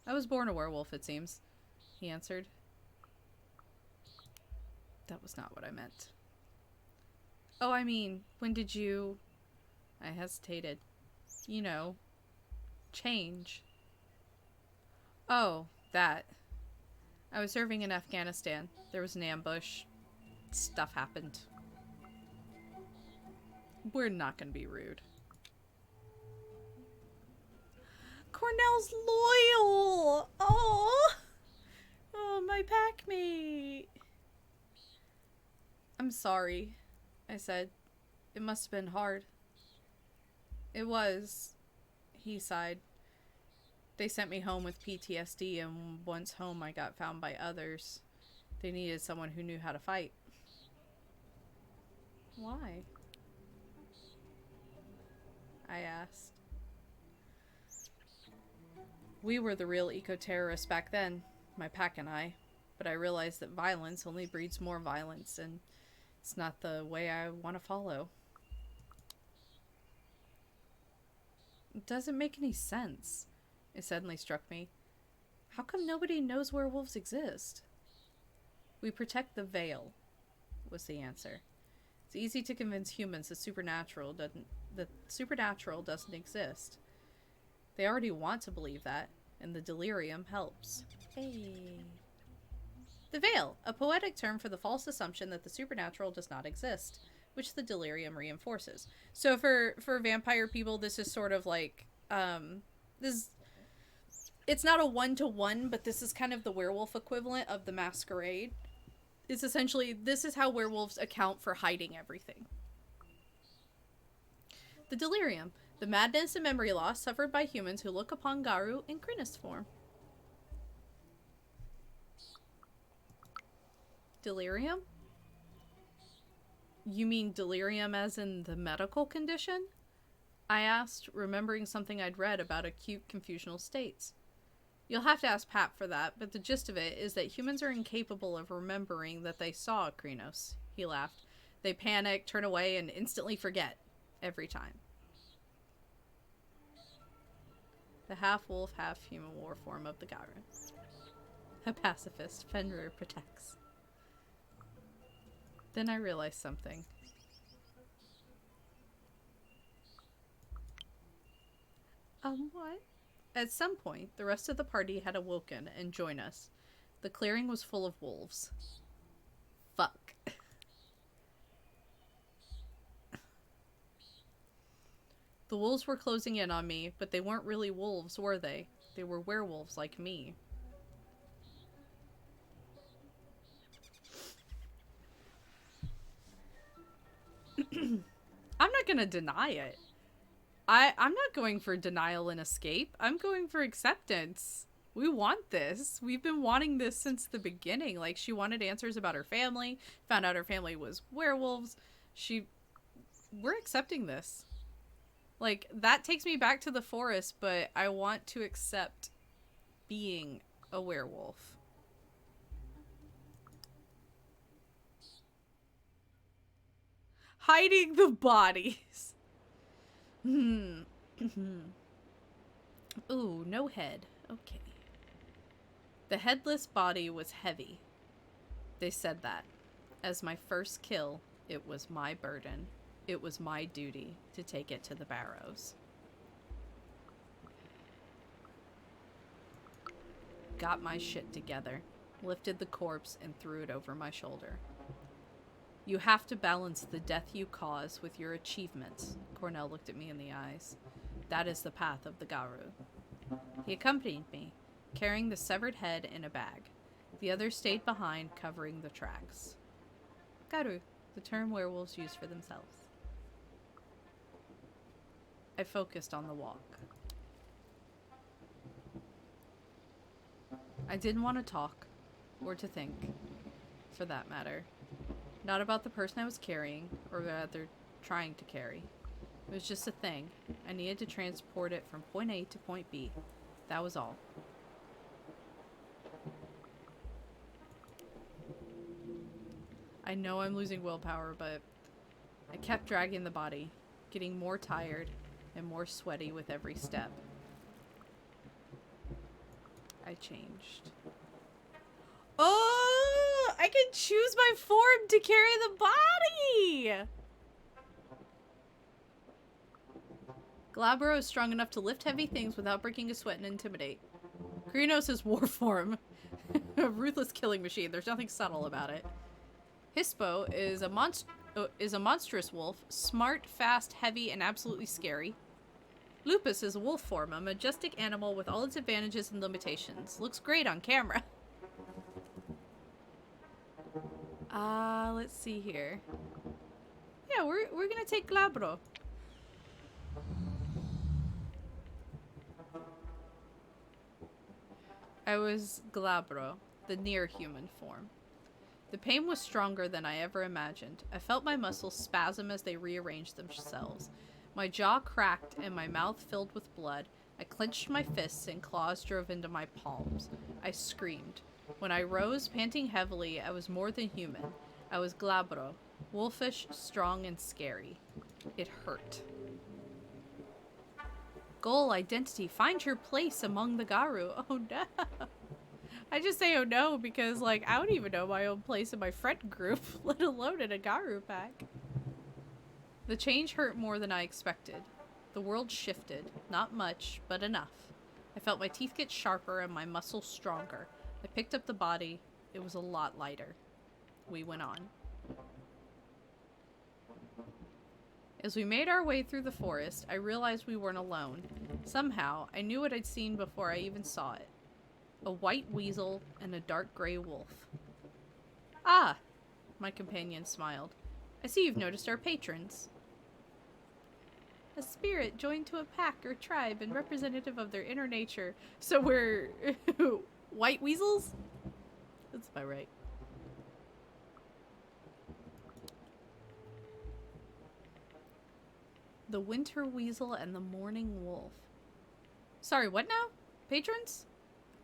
I was born a werewolf, it seems, he answered. That was not what I meant. Oh, I mean, when did you... I hesitated. You know, change. Oh, that. I was serving in Afghanistan. There was an ambush. Stuff happened. We're not gonna be rude. Cornell's loyal! Oh! Oh, my packmate. I'm sorry, I said. It must have been hard. It was, he sighed. They sent me home with PTSD, and once home I got found by others. They needed someone who knew how to fight. Why? I asked. We were the real eco-terrorists back then, my pack and I. But I realized that violence only breeds more violence, and it's not the way I want to follow. It doesn't make any sense. It suddenly struck me. How come nobody knows werewolves exist? We protect the veil, was the answer. It's easy to convince humans the supernatural doesn't exist. They already want to believe that, and the delirium helps. Hey. The veil, a poetic term for the false assumption that the supernatural does not exist, which the delirium reinforces. So for vampire people, this is sort of like, it's not a one-to-one, but this is kind of the werewolf equivalent of the masquerade. It's essentially, this is how werewolves account for hiding everything. The delirium, the madness and memory loss suffered by humans who look upon Garou in Crinus form. Delirium? You mean delirium as in the medical condition? I asked, remembering something I'd read about acute confusional states. You'll have to ask Pat for that, but the gist of it is that humans are incapable of remembering that they saw Krynos. He laughed. They panic, turn away, and instantly forget. Every time. The half-wolf, half-human war form of the Garou. A pacifist, Fenrir protects. Then I realized something. What? At some point, the rest of the party had awoken and joined us. The clearing was full of wolves. Fuck. The wolves were closing in on me, but they weren't really wolves, were they? They were werewolves like me. I'm not gonna deny it. I'm not going for denial and escape. I'm going for acceptance. We want this. We've been wanting this since the beginning. Like, she wanted answers about her family, found out her family was werewolves. We're accepting this. Like, that takes me back to the forest, but I want to accept being a werewolf. Hiding the bodies. Ooh, no head. Okay. The headless body was heavy. They said that. As my first kill, it was my burden. It was my duty to take it to the barrows. Got my shit together, lifted the corpse, and threw it over my shoulder. You have to balance the death you cause with your achievements. Cornell looked at me in the eyes. That is the path of the Garou. He accompanied me, carrying the severed head in a bag. The others stayed behind, covering the tracks. Garou, the term werewolves use for themselves. I focused on the walk. I didn't want to talk, or to think, for that matter. Not about the person I was carrying, or rather, trying to carry. It was just a thing. I needed to transport it from point A to point B. That was all. I know I'm losing willpower, but I kept dragging the body, getting more tired and more sweaty with every step. I changed. Oh, I can choose my form to carry the body! Glabro is strong enough to lift heavy things without breaking a sweat and intimidate. Krynos is war form. A ruthless killing machine. There's nothing subtle about it. Hispo is a monstrous wolf. Smart, fast, heavy, and absolutely scary. Lupus is a wolf form, a majestic animal with all its advantages and limitations. Looks great on camera. Let's see here. Yeah, we're gonna take Glabro. I was Glabro, the near-human form. The pain was stronger than I ever imagined. I felt my muscles spasm as they rearranged themselves. My jaw cracked and my mouth filled with blood. I clenched my fists and claws drove into my palms. I screamed. When I rose, panting heavily, I was more than human. I was Glabro, wolfish, strong, and scary. It hurt. Goal, identity, find your place among the Garou. Oh no. I just say oh no because, like, I don't even know my own place in my friend group, let alone in a Garou pack. The change hurt more than I expected. The world shifted. Not much, but enough. I felt my teeth get sharper and my muscles stronger. I picked up the body. It was a lot lighter. We went on. As we made our way through the forest, I realized we weren't alone. Somehow, I knew what I'd seen before I even saw it. A white weasel and a dark gray wolf. Ah! My companion smiled. I see you've noticed our patrons. A spirit joined to a pack or tribe and representative of their inner nature. So we're white weasels? That's about right. The winter weasel and the morning wolf. Sorry, what now? Patrons?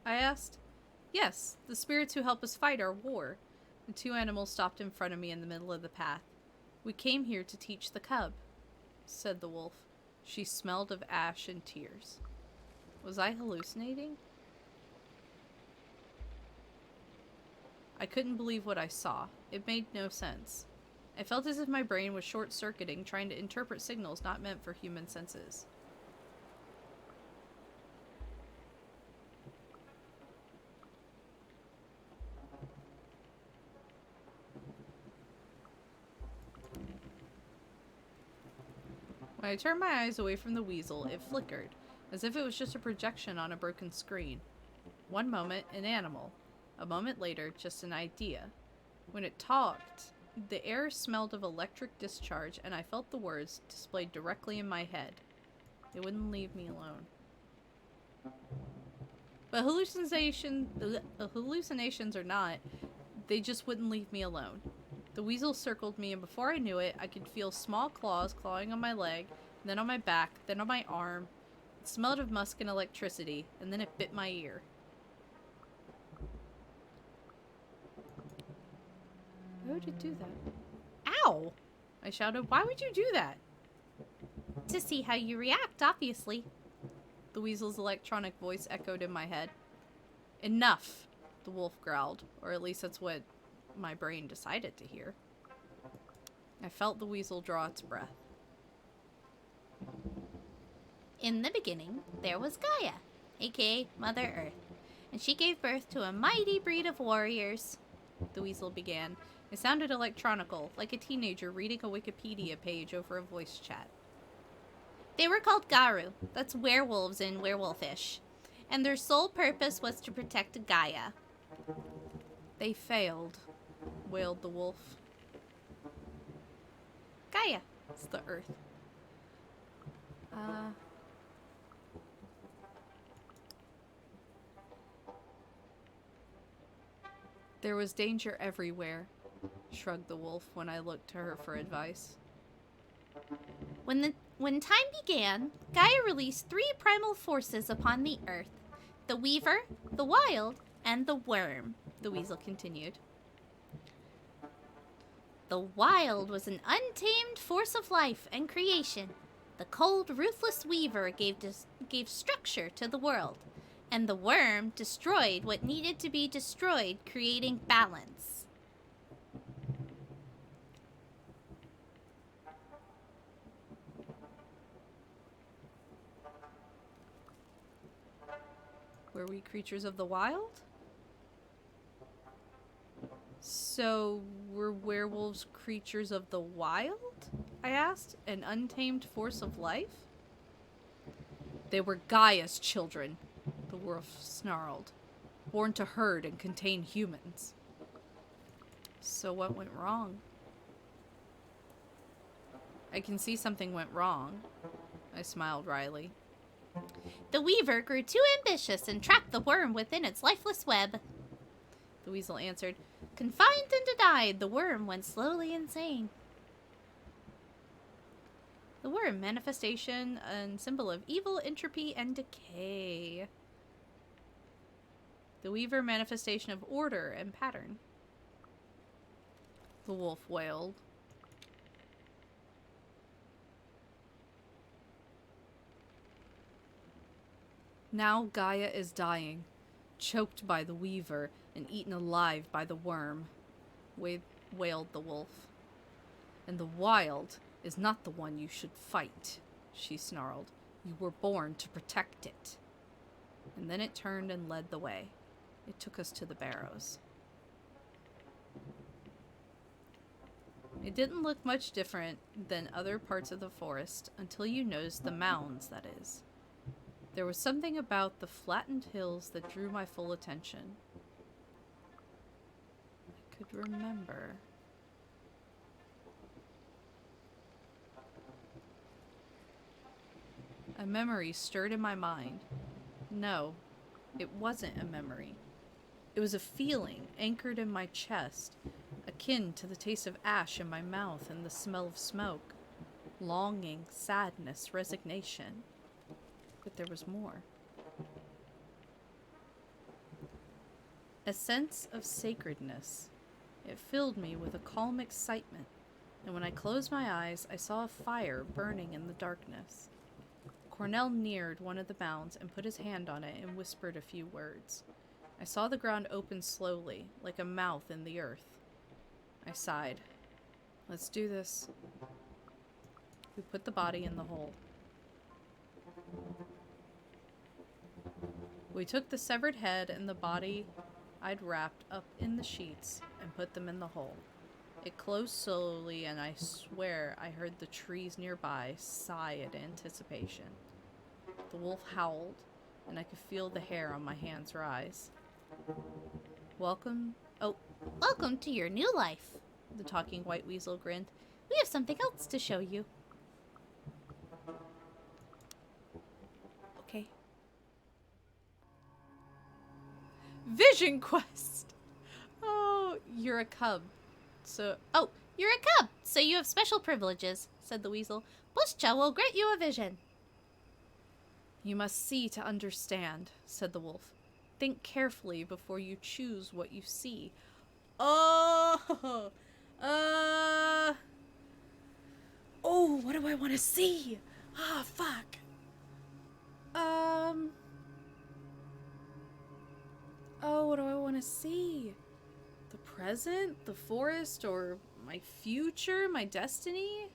I asked. Yes, the spirits who help us fight our war. The two animals stopped in front of me in the middle of the path. We came here to teach the cub, said the wolf. She smelled of ash and tears. Was I hallucinating? I couldn't believe what I saw. It made no sense. I felt as if my brain was short-circuiting, trying to interpret signals not meant for human senses. When I turned my eyes away from the weasel, it flickered, as if it was just a projection on a broken screen. One moment, an animal. A moment later, just an idea. When it talked, the air smelled of electric discharge, and I felt the words displayed directly in my head. It wouldn't leave me alone. But hallucinations or not, they just wouldn't leave me alone. The weasel circled me, and before I knew it, I could feel small claws clawing on my leg, then on my back, then on my arm. It smelled of musk and electricity, and then it bit my ear. Why would it do that? Ow! I shouted. Why would you do that? To see how you react, obviously. The weasel's electronic voice echoed in my head. Enough, the wolf growled, or at least that's what my brain decided to hear. I felt the weasel draw its breath. In the beginning, there was Gaia, aka Mother Earth, and she gave birth to a mighty breed of warriors, the weasel began. It sounded electronical, like a teenager reading a Wikipedia page over a voice chat. They were called Garou, that's werewolves in Werewolfish, and their sole purpose was to protect Gaia. They failed, wailed the wolf. Gaia, it's the earth. There was danger everywhere, shrugged the wolf when I looked to her for advice. When time began, Gaia released 3 primal forces upon the earth. The Weaver, the Wild, and the Worm, the weasel continued. The Wild was an untamed force of life and creation. The cold, ruthless Weaver gave structure to the world, and the Worm destroyed what needed to be destroyed, creating balance. Were we creatures of the wild? So, were werewolves creatures of the wild? I asked. An untamed force of life? They were Gaia's children, the wolf snarled. Born to herd and contain humans. So what went wrong? I can see something went wrong. I smiled wryly. The weaver grew too ambitious and trapped the worm within its lifeless web. The weasel answered. Confined and denied, the worm went slowly insane. The worm, manifestation and symbol of evil, entropy, and decay. The weaver, manifestation of order and pattern. The wolf wailed. Now Gaia is dying, choked by the weaver and eaten alive by the worm, wailed the wolf. And the wild is not the one you should fight, she snarled. You were born to protect it. And then it turned and led the way. It took us to the barrows. It didn't look much different than other parts of the forest until you noticed the mounds, that is. There was something about the flattened hills that drew my full attention. I could remember. A memory stirred in my mind. No, it wasn't a memory. It was a feeling anchored in my chest, akin to the taste of ash in my mouth and the smell of smoke. Longing, sadness, resignation. But there was more. A sense of sacredness. It filled me with a calm excitement, and when I closed my eyes, I saw a fire burning in the darkness. Cornell neared one of the mounds and put his hand on it and whispered a few words. I saw the ground open slowly, like a mouth in the earth. I sighed. Let's do this. We put the body in the hole. We took the severed head and the body I'd wrapped up in the sheets and put them in the hole. It closed slowly, and I swear I heard the trees nearby sigh in anticipation. The wolf howled, and I could feel the hair on my hands rise. Welcome Welcome to your new life, the talking white weasel grinned. We have something else to show you. Okay. Vision quest! Oh, you're a cub. Oh, you're a cub, so you have special privileges, said the weasel. Pushcha will grant you a vision. You must see to understand, said the wolf. Think carefully before you choose what you see. Oh, what do I want to see? Ah, fuck. What do I want to see? The present? The forest? Or my future? My destiny?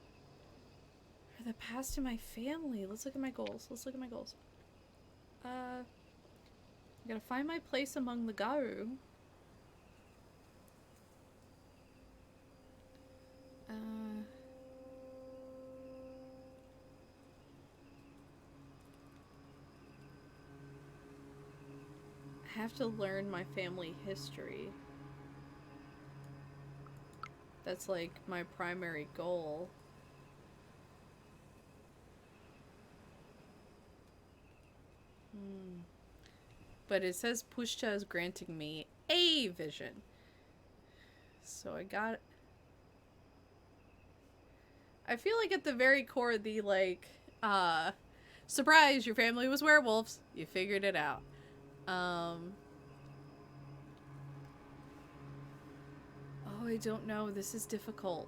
Or the past of my family? Let's look at my goals. I gotta find my place among the Garou. I have to learn my family history. That's like my primary goal. But it says Pushcha is granting me a vision. So I feel like at the very core, the surprise, your family was werewolves. You figured it out. I don't know. This is difficult.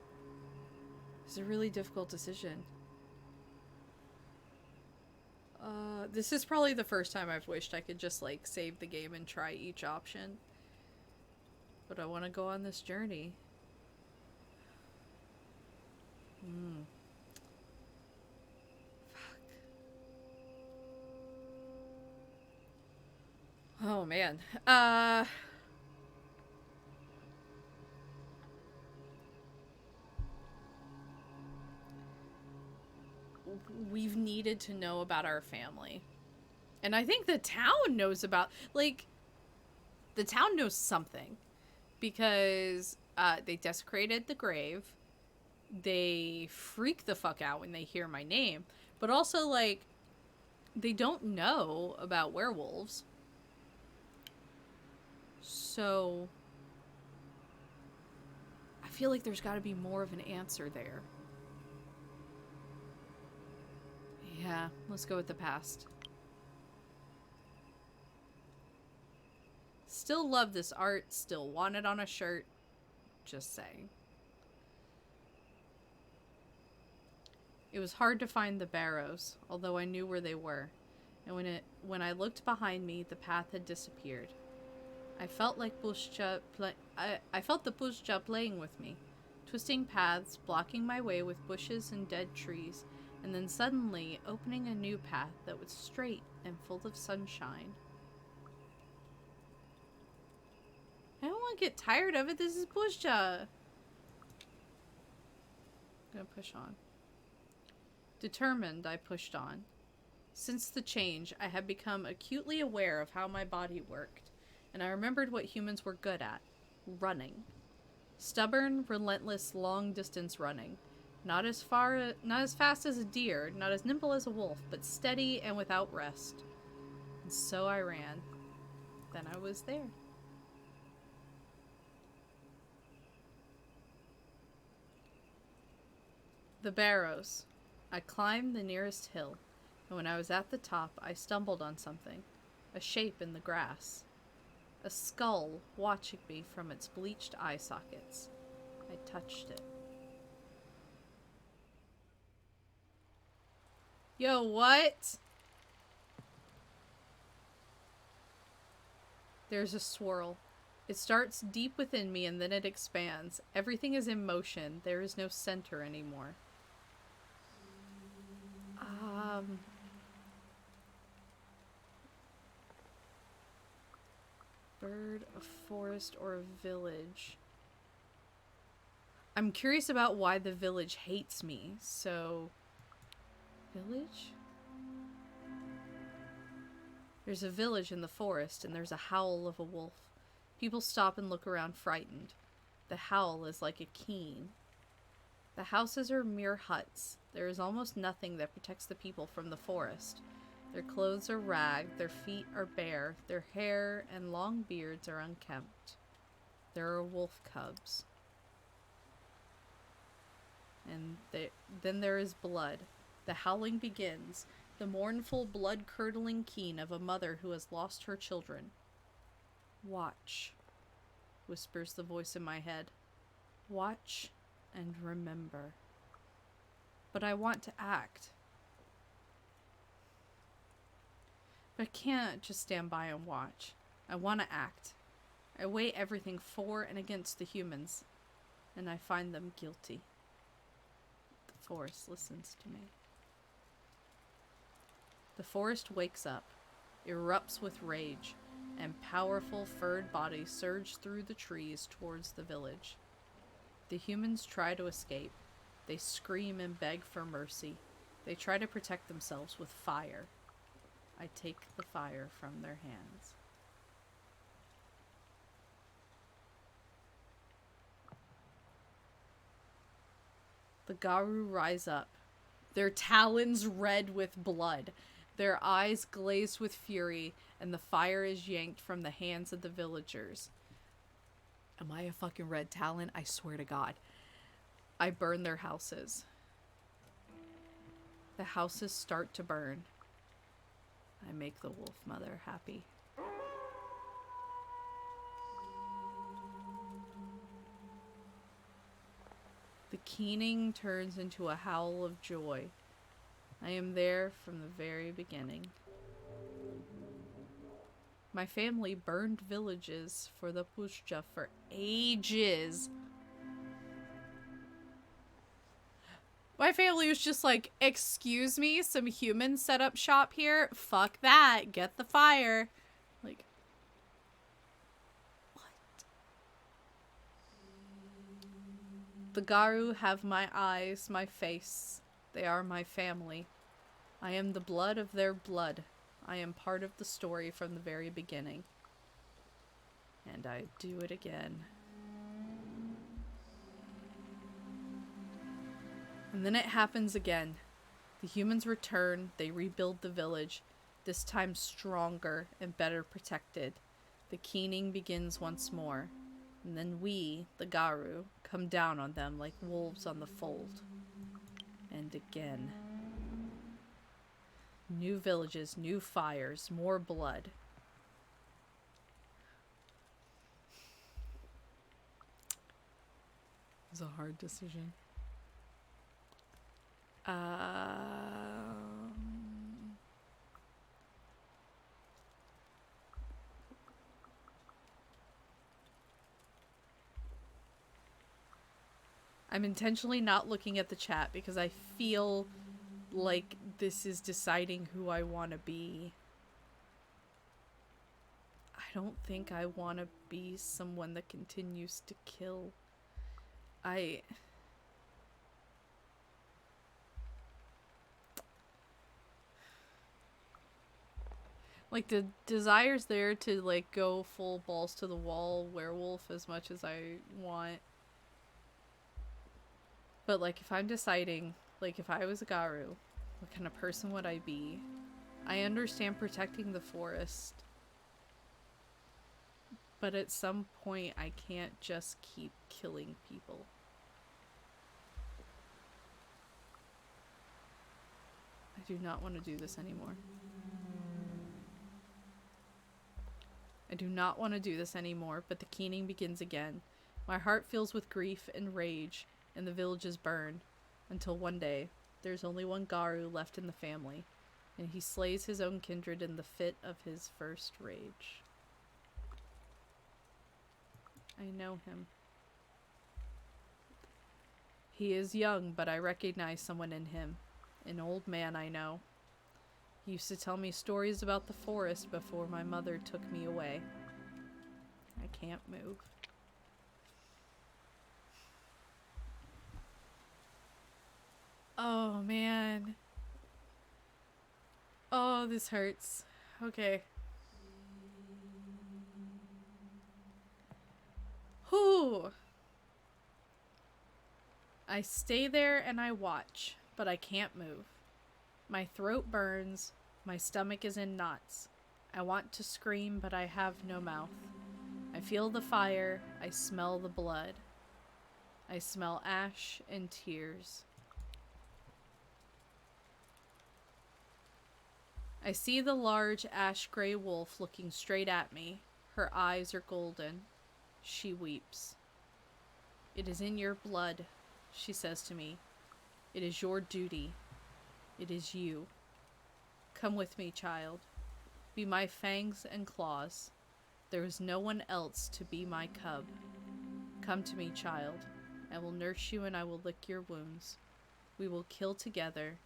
It's a really difficult decision. This is probably the first time I've wished I could just, save the game and try each option. But I want to go on this journey. Fuck. Oh, man. We've needed to know about our family. And I think the town knows about, like, the town knows something. Because they desecrated the grave. They freak the fuck out when they hear my name. But also, like, they don't know about werewolves. So I feel like there's got to be more of an answer there. Yeah, let's go with the past. Still love this art, still want it on a shirt. Just saying. It was hard to find the barrows, although I knew where they were. And when I looked behind me, the path had disappeared. I felt like I felt the Bushja playing with me, twisting paths, blocking my way with bushes and dead trees, and then suddenly opening a new path that was straight and full of sunshine. I don't want to get tired of it. This is Bushja. I'm gonna push on. Determined, I pushed on. Since the change, I had become acutely aware of how my body worked, and I remembered what humans were good at: running. Stubborn, relentless, long-distance running. Not as fast as a deer, not as nimble as a wolf, but steady and without rest. And so I ran. Then I was there. The barrows. I climbed the nearest hill, and when I was at the top, I stumbled on something. A shape in the grass. A skull watching me from its bleached eye sockets. I touched it. Yo, what? There's a swirl. It starts deep within me and then it expands. Everything is in motion. There is no center anymore. Bird, a forest, or a village. I'm curious about why the village hates me, so... Village? There's a village in the forest, and there's a howl of a wolf. People stop and look around frightened. The howl is like a keen. The houses are mere huts. There is almost nothing that protects the people from the forest. Their clothes are ragged, their feet are bare, their hair and long beards are unkempt. There are wolf cubs. And then there is blood. The howling begins, the mournful, blood-curdling keen of a mother who has lost her children. Watch, whispers the voice in my head. Watch and remember. But I want to act. But I can't just stand by and watch. I want to act. I weigh everything for and against the humans, and I find them guilty. The forest listens to me. The forest wakes up, erupts with rage, and powerful furred bodies surge through the trees towards the village. The humans try to escape. They scream and beg for mercy. They try to protect themselves with fire. I take the fire from their hands. The Garou rise up, their talons red with blood, their eyes glazed with fury, and the fire is yanked from the hands of the villagers. Am I a fucking red talon? I swear to God. I burn their houses. The houses start to burn. I make the wolf mother happy. The keening turns into a howl of joy. I am there from the very beginning. My family burned villages for the Pushcha for ages. My family was just like, excuse me, some humans set up shop here? Fuck that. Get the fire. Like, what? The Garou have my eyes, my face. They are my family. I am the blood of their blood. I am part of the story from the very beginning. And I do it again. And then it happens again. The humans return, they rebuild the village, this time stronger and better protected. The keening begins once more. And then we, the Garou, come down on them like wolves on the fold. And again. New villages, new fires, more blood. It was a hard decision. I'm intentionally not looking at the chat because I feel like this is deciding who I want to be. I don't think I want to be someone that continues to kill. Like, the desire's there to, like, go full balls to the wall werewolf as much as I want. But, like, if I'm deciding, like, if I was a Garou, what kind of person would I be? I understand protecting the forest. But at some point, I can't just keep killing people. I do not want to do this anymore. I do not want to do this anymore, but the keening begins again. My heart fills with grief and rage, and the villages burn. Until one day, there's only one Garou left in the family, and he slays his own kindred in the fit of his first rage. I know him. He is young, but I recognize someone in him. An old man I know. He used to tell me stories about the forest before my mother took me away. I can't move. Oh, man. Oh, this hurts. Okay. Whew. I stay there and I watch, but I can't move. My throat burns. My stomach is in knots. I want to scream, but I have no mouth. I feel the fire. I smell the blood. I smell ash and tears. I see the large ash-gray wolf looking straight at me. Her eyes are golden. She weeps. It is in your blood, she says to me. It is your duty. It is you. Come with me, child. Be my fangs and claws. There is no one else to be my cub. Come to me, child. I will nurse you and I will lick your wounds. We will kill together.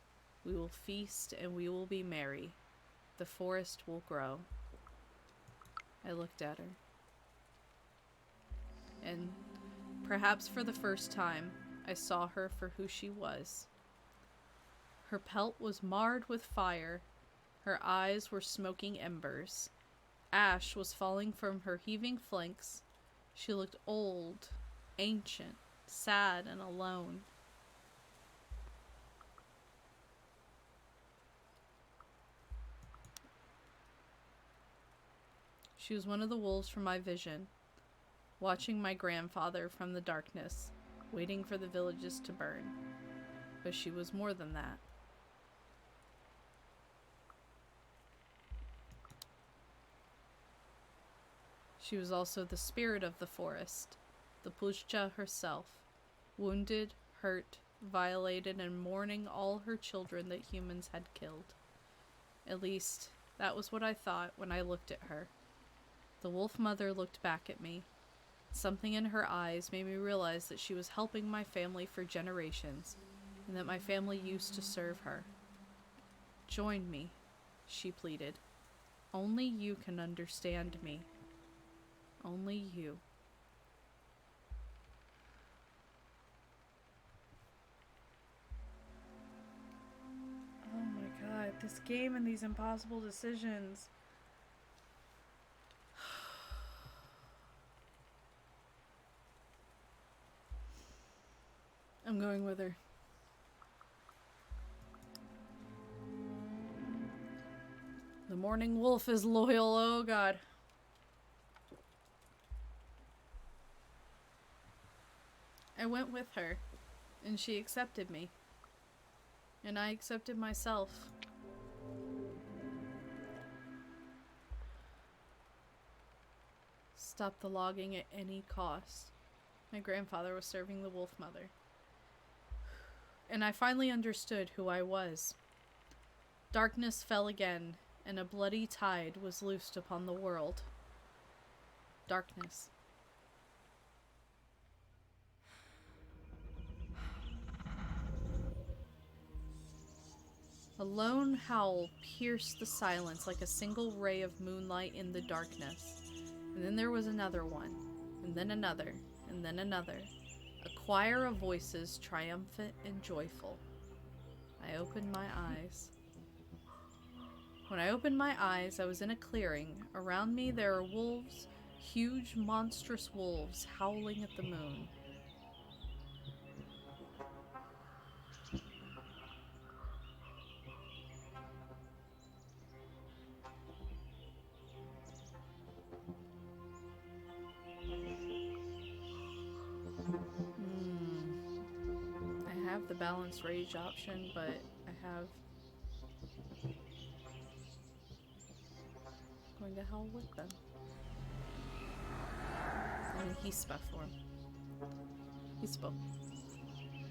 We will feast and we will be merry. The forest will grow. I looked at her. And perhaps for the first time, I saw her for who she was. Her pelt was marred with fire. Her eyes were smoking embers. Ash was falling from her heaving flanks. She looked old, ancient, sad, and alone. She was one of the wolves from my vision, watching my grandfather from the darkness, waiting for the villages to burn. But she was more than that. She was also the spirit of the forest, the Pushcha herself, wounded, hurt, violated, and mourning all her children that humans had killed. At least, that was what I thought when I looked at her. The wolf mother looked back at me. Something in her eyes made me realize that she was helping my family for generations, and that my family used to serve her. Join me, she pleaded. Only you can understand me. Only you. Oh my god, This game and these impossible decisions. I'm going with her. The morning wolf is loyal, oh god. I went with her, and she accepted me. And I accepted myself. Stop the logging at any cost. My grandfather was serving the wolf mother. And I finally understood who I was. Darkness fell again, and a bloody tide was loosed upon the world. Darkness. A lone howl pierced the silence like a single ray of moonlight in the darkness. And then there was another one, and then another, and then another. A choir of voices, triumphant and joyful. I opened my eyes. When I opened my eyes, I was in a clearing. Around me there are wolves, huge, monstrous wolves, howling at the moon. I have the balanced rage option, but I have... going to hell with them. I'm in Hispa form. Hispo.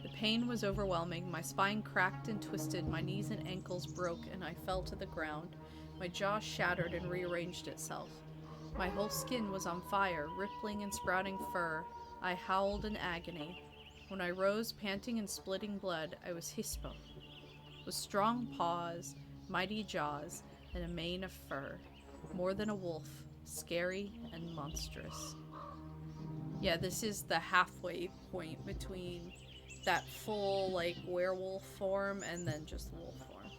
The pain was overwhelming. My spine cracked and twisted, my knees and ankles broke, and I fell to the ground. My jaw shattered and rearranged itself. My whole skin was on fire, rippling and sprouting fur. I howled in agony. When I rose, panting and splitting blood, I was Hispo, with strong paws, mighty jaws, and a mane of fur. More than a wolf, scary and monstrous. Yeah, this is the halfway point between that full, like, werewolf form and then just wolf form.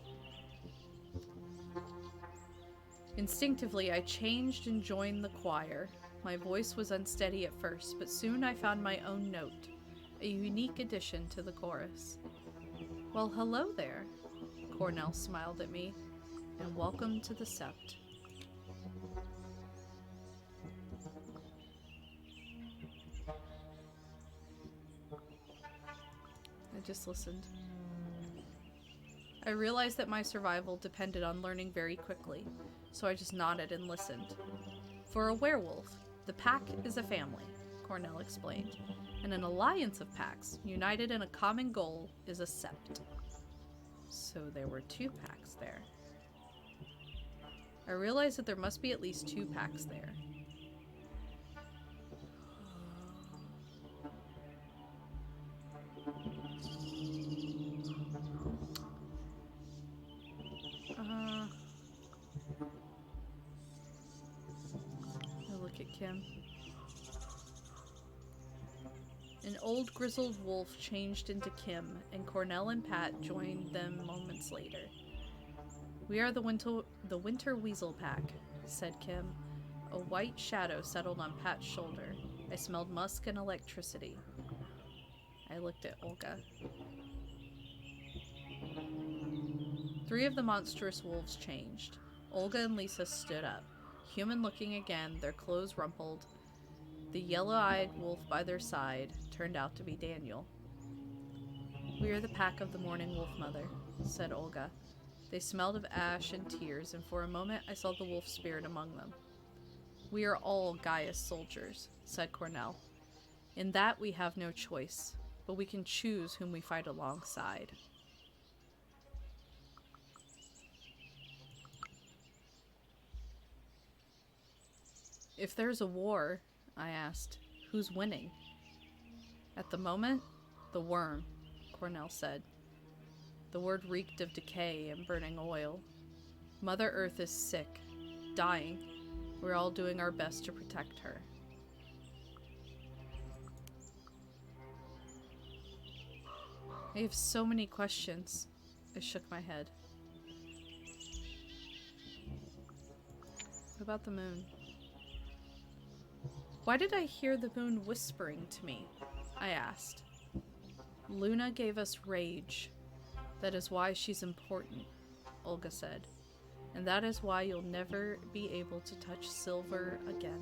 Instinctively, I changed and joined the choir. My voice was unsteady at first, but soon I found my own note, a unique addition to the chorus. Well, hello there, Cornell smiled at me, and welcome to the Sept. I just listened. I realized that my survival depended on learning very quickly, so I just nodded and listened. For a werewolf, the pack is a family, Cornell explained, and an alliance of packs, united in a common goal, is a sept. So there were 2 packs there. I realized that there must be at least 2 packs there. I look at Kim. An old grizzled wolf changed into Kim, and Cornell and Pat joined them moments later. We are the winter weasel pack, said Kim. A white shadow settled on Pat's shoulder. I smelled musk and electricity. I looked at Olga. 3 of the monstrous wolves changed. Olga and Lisa stood up, human-looking again, their clothes rumpled. The yellow-eyed wolf by their side turned out to be Daniel. We are the pack of the morning wolf mother, said Olga. They smelled of ash and tears, and for a moment I saw the wolf spirit among them. We are all Gaia's soldiers, said Cornell. In that we have no choice, but we can choose whom we fight alongside. If there's a war, I asked, who's winning? At the moment, the worm, Cornell said. The word reeked of decay and burning oil. Mother Earth is sick, dying. We're all doing our best to protect her. I have so many questions. I shook my head. about the moon? Why did I hear the moon whispering to me? I asked. Luna gave us rage. That is why she's important, Olga said. And that is why you'll never be able to touch silver again.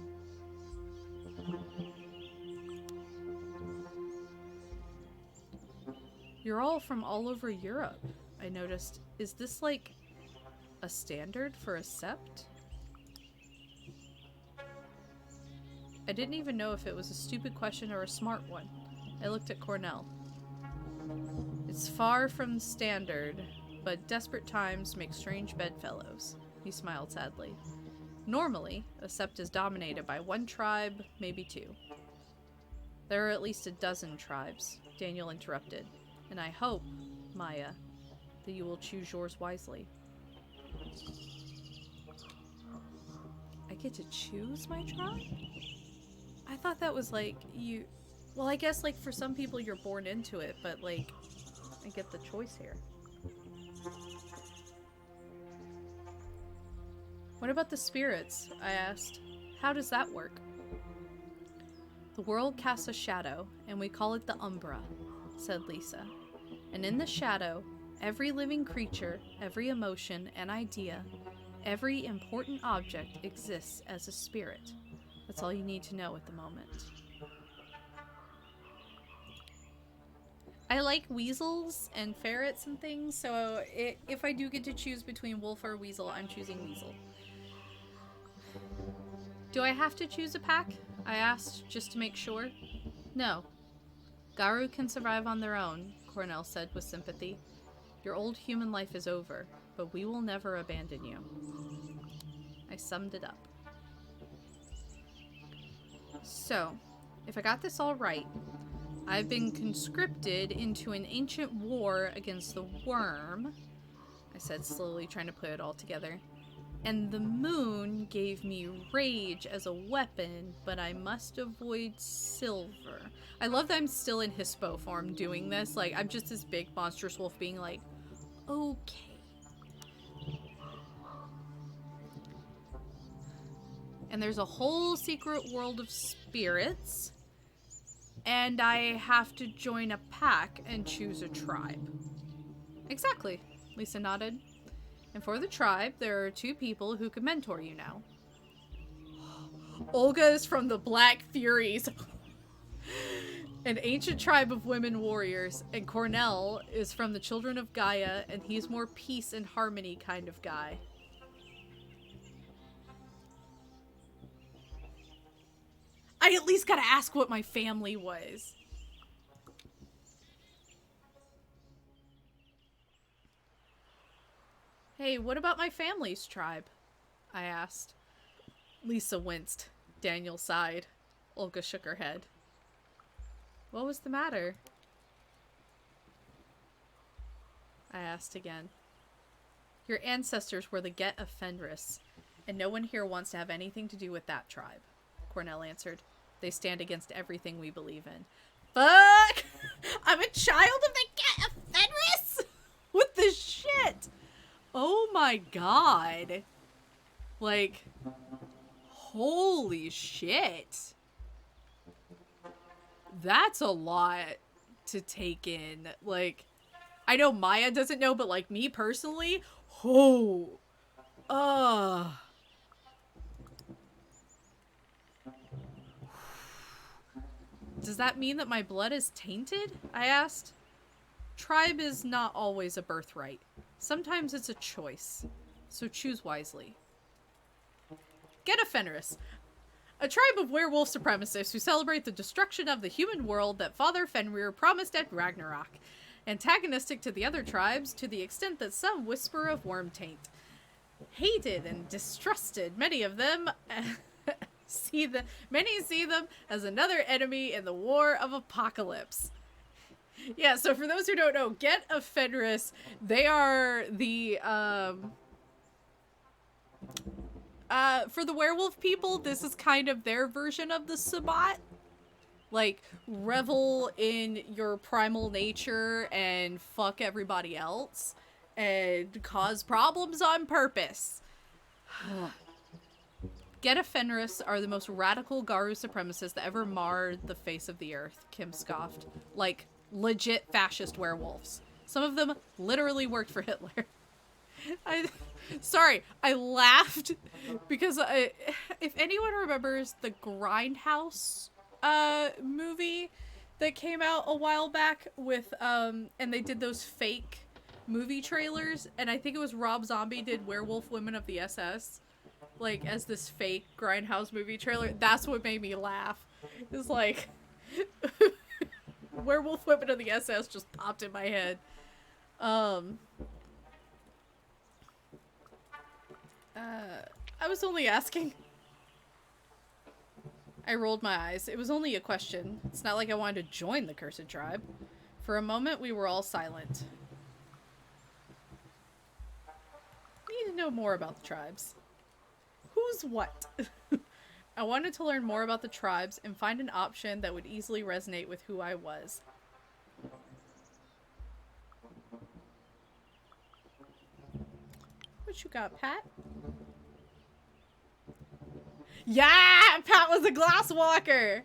You're all from all over Europe, I noticed. Is this like a standard for a sept? I didn't even know if it was a stupid question or a smart one. I looked at Cornell. It's far from standard, but desperate times make strange bedfellows. He smiled sadly. Normally, a sept is dominated by one tribe, maybe two. There are at least a dozen tribes, Daniel interrupted. And I hope, Maya, that you will choose yours wisely. I get to choose my tribe? I thought that was like, you... Well, I guess like for some people you're born into it, but like, I get the choice here. What about the spirits? I asked. How does that work? The world casts a shadow, and we call it the Umbra, said Lisa. And in the shadow, every living creature, every emotion and idea, every important object exists as a spirit. That's all you need to know at the moment. I like weasels and ferrets and things, so if I do get to choose between wolf or weasel, I'm choosing weasel. Do I have to choose a pack? I asked, just to make sure. No. Garou can survive on their own, Cornell said with sympathy. Your old human life is over, but we will never abandon you. I summed it up. So, if I got this all right, I've been conscripted into an ancient war against the worm, I said slowly, trying to put it all together. And the moon gave me rage as a weapon, but I must avoid silver. I love that I'm still in hippo form doing this. Like, I'm just this big monstrous wolf being like, okay. And there's a whole secret world of spirits. And I have to join a pack and choose a tribe. Exactly, Lisa nodded. And for the tribe, there are two people who can mentor you now. Olga is from the Black Furies, an ancient tribe of women warriors, and Cornell is from the Children of Gaia, and he's more peace and harmony kind of guy. I at least gotta ask what my family was. Hey, what about my family's tribe? I asked. Lisa winced. Daniel sighed. Olga shook her head. What was the matter? I asked again. Your ancestors were the Get of Fenris, and no one here wants to have anything to do with that tribe, Cornell answered. They stand against everything we believe in. Fuck! I'm a child of the Get of Fenris? What the shit? Oh my god. Like, holy shit. That's a lot to take in. Like, I know Maya doesn't know, but like me personally, oh. Does that mean that my blood is tainted? I asked. Tribe is not always a birthright. Sometimes it's a choice, so choose wisely. Get a Fenris, a tribe of werewolf supremacists who celebrate the destruction of the human world that Father Fenrir promised at Ragnarok. Antagonistic to the other tribes to the extent that some whisper of worm taint. Hated and distrusted, many of them see them as another enemy in the war of apocalypse. Yeah, so for those who don't know, Get a Fenris, they are the, for the werewolf people, this is kind of their version of the Sabbat. Like, revel in your primal nature and fuck everybody else and cause problems on purpose. Geta Fenris are the most radical Garou supremacists that ever marred the face of the earth, Kim scoffed. Like, legit fascist werewolves. Some of them literally worked for Hitler. I laughed because if anyone remembers the Grindhouse movie that came out a while back with and they did those fake movie trailers, and I think it was Rob Zombie did Werewolf Women of the SS, like, as this fake Grindhouse movie trailer. That's what made me laugh. It's like Werewolf Women of the SS just popped in my head. I was only asking. I rolled my eyes. It was only a question. It's not like I wanted to join the cursed tribe. For a moment, we were all silent. I need to know more about the tribes. Who's what? I wanted to learn more about the tribes and find an option that would easily resonate with who I was. What you got, Pat? Yeah! Pat was a glasswalker!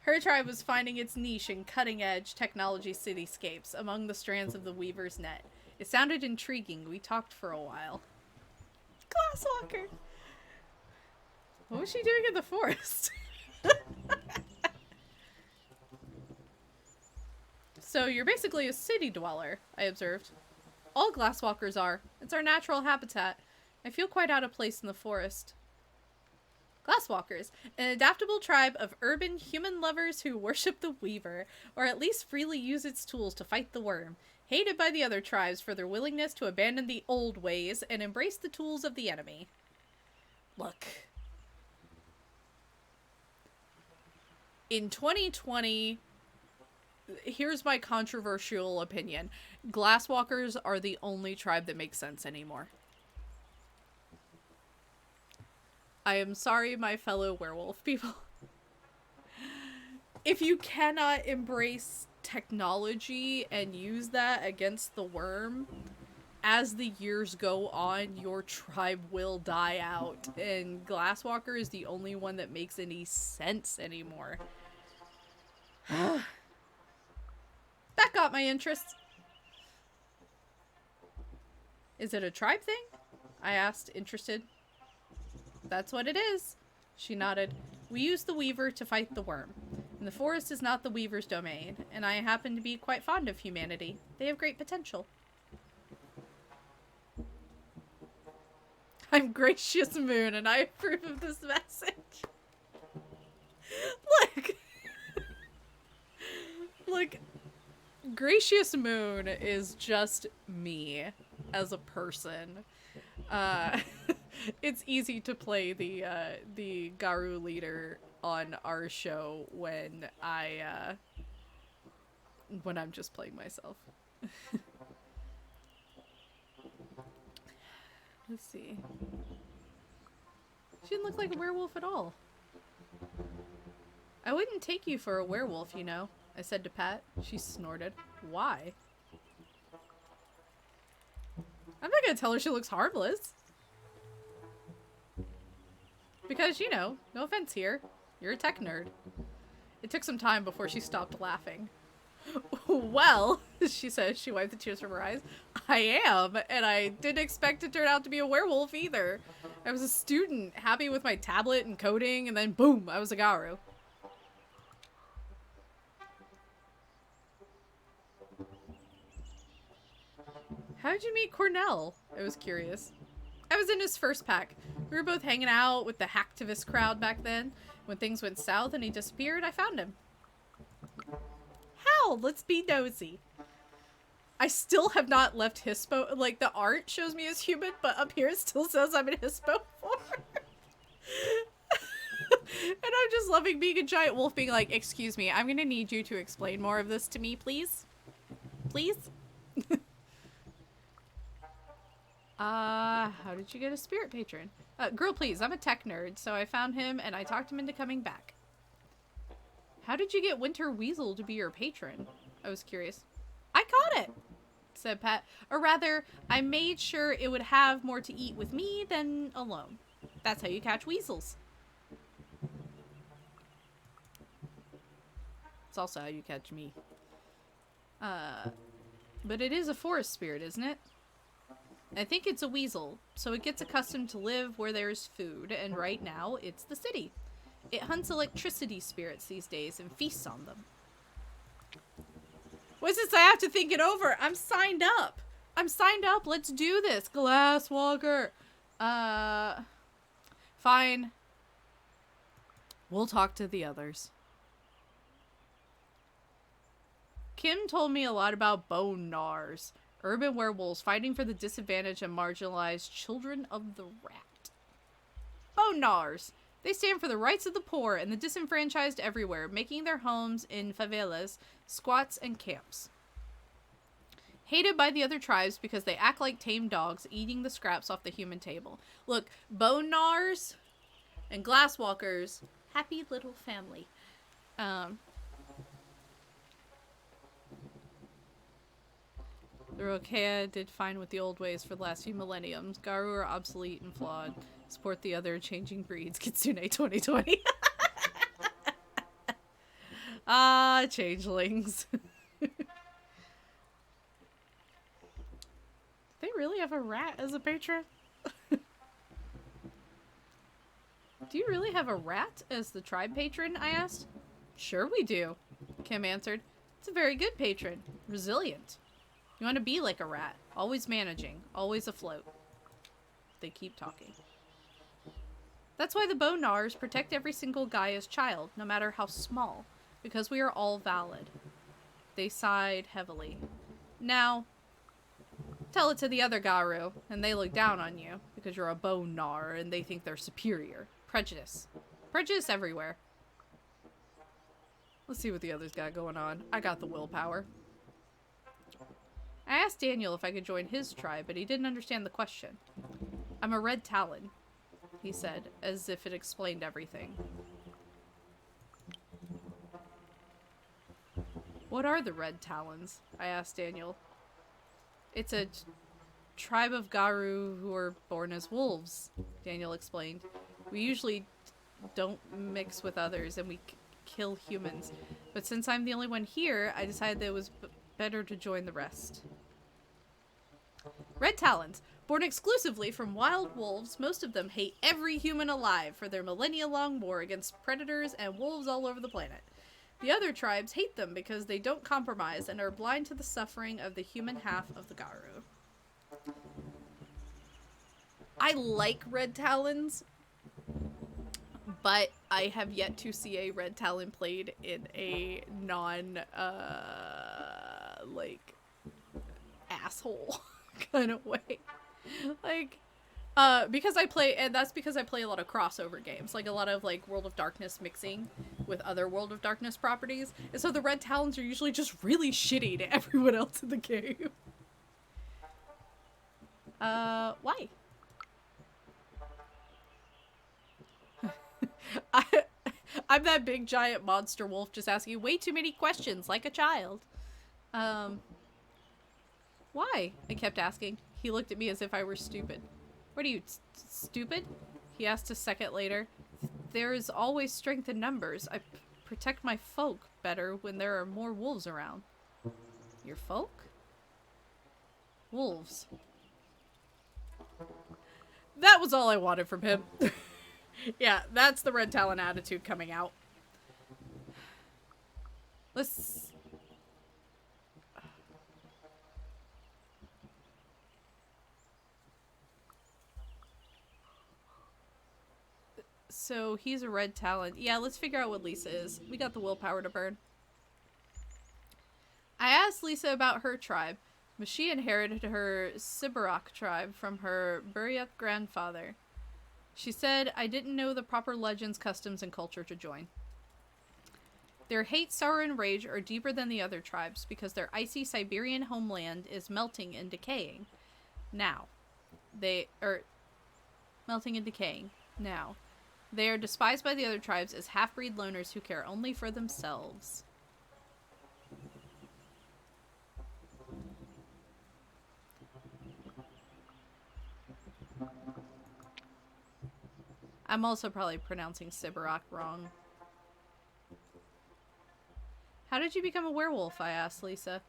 Her tribe was finding its niche in cutting-edge technology cityscapes among the strands of the Weaver's net. It sounded intriguing. We talked for a while. Glasswalker! What was she doing in the forest? So you're basically a city dweller, I observed. All glasswalkers are. It's our natural habitat. I feel quite out of place in the forest. Glasswalkers, an adaptable tribe of urban human lovers who worship the Weaver, or at least freely use its tools to fight the worm, hated by the other tribes for their willingness to abandon the old ways and embrace the tools of the enemy. Look. In 2020, here's my controversial opinion. Glasswalkers are the only tribe that makes sense anymore. I am sorry, my fellow werewolf people. If you cannot embrace technology and use that against the worm, as the years go on, your tribe will die out. And Glasswalker is the only one that makes any sense anymore. That got my interest. Is it a tribe thing? I asked, interested. That's what it is. She nodded. We use the Weaver to fight the worm. And the forest is not the Weaver's domain, and I happen to be quite fond of humanity. They have great potential. I'm Gracious Moon, and I approve of this message. Look! Look, Gracious Moon is just me as a person. It's easy to play the Garou leader on our show when I'm just playing myself. Let's see. She didn't look like a werewolf at all. I wouldn't take you for a werewolf, you know, I said to Pat. She snorted. Why? I'm not gonna tell her she looks harmless. Because, you know, no offense here, you're a tech nerd. It took some time before she stopped laughing. Well, she says, she wiped the tears from her eyes. I am, and I didn't expect to turn out to be a werewolf either. I was a student, happy with my tablet and coding, and then boom, I was a Garou. How did you meet Cornell? I was curious. I was in his first pack. We were both hanging out with the hacktivist crowd back then. When things went south and he disappeared, I found him. How? Let's be nosy. I still have not left Hispo. Like, the art shows me as human, but up here it still says I'm in Hispo form. And I'm just loving being a giant wolf being like, excuse me, I'm gonna need you to explain more of this to me, please? Please? How did you get a spirit patron? Girl, please, I'm a tech nerd, so I found him and I talked him into coming back. How did you get Winter Weasel to be your patron? I was curious. I caught it, said Pat. Or rather, I made sure it would have more to eat with me than alone. That's how you catch weasels. That's also how you catch me. But it is a forest spirit, isn't it? I think it's a weasel, so it gets accustomed to live where there's food, and right now, it's the city. It hunts electricity spirits these days and feasts on them. What's this? I have to think it over. I'm signed up. I'm signed up. Let's do this. Glasswalker. Fine. We'll talk to the others. Kim told me a lot about bone gnars. Urban werewolves fighting for the disadvantaged and marginalized children of the rat. Bone gnars. They stand for the rights of the poor and the disenfranchised everywhere, making their homes in favelas, squats, and camps. Hated by the other tribes because they act like tame dogs, eating the scraps off the human table. Look, bone gnars and glasswalkers, happy little family. The Rokea did fine with the old ways for the last few millenniums. Garou are obsolete and flawed. Support the other changing breeds. Kitsune 2020. Ah, changelings. They really have a rat as a patron? Do you really have a rat as the tribe patron? I asked. Sure we do, Kim answered. It's a very good patron. Resilient. You want to be like a rat. Always managing. Always afloat. They keep talking. That's why the bone gnars protect every single Gaia's child, no matter how small. Because we are all valid. They sighed heavily. Now, tell it to the other Garou, and they look down on you. Because you're a bone gnar, and they think they're superior. Prejudice. Prejudice everywhere. Let's see what the others got going on. I got the willpower. I asked Daniel if I could join his tribe, but he didn't understand the question. I'm a red talon, he said, as if it explained everything. What are the red talons? I asked Daniel. It's a tribe of Garou who are born as wolves, Daniel explained. We usually don't mix with others and we kill humans. But since I'm the only one here, I decided that it was better to join the rest. Red talons. Born exclusively from wild wolves, most of them hate every human alive for their millennia-long war against predators and wolves all over the planet. The other tribes hate them because they don't compromise and are blind to the suffering of the human half of the Garou. I like red talons, but I have yet to see a red talon played in a like, asshole kind of way. Like, because I play, and that's because I play a lot of crossover games, like a lot of, like, World of Darkness mixing with other World of Darkness properties, and so the red talons are usually just really shitty to everyone else in the game. Why? I'm that big giant monster wolf just asking way too many questions like a child. Why? I kept asking. He looked at me as if I were stupid. What are you, stupid? He asked a second later. There is always strength in numbers. I protect my folk better when there are more wolves around. Your folk? Wolves. That was all I wanted from him. Yeah, that's the red talon attitude coming out. Let's... So he's a red talon. Yeah, let's figure out what Lisa is. We got the willpower to burn. I asked Lisa about her tribe, but she inherited her Sibarak tribe from her Buryat grandfather. She said I didn't know the proper legends, customs, and culture to join. Their hate, sorrow, and rage are deeper than the other tribes because their icy Siberian homeland is melting and decaying. Now. They are melting and decaying. Now. They are despised by the other tribes as half-breed loners who care only for themselves. I'm also probably pronouncing Sibarak wrong. How did you become a werewolf? I asked Lisa.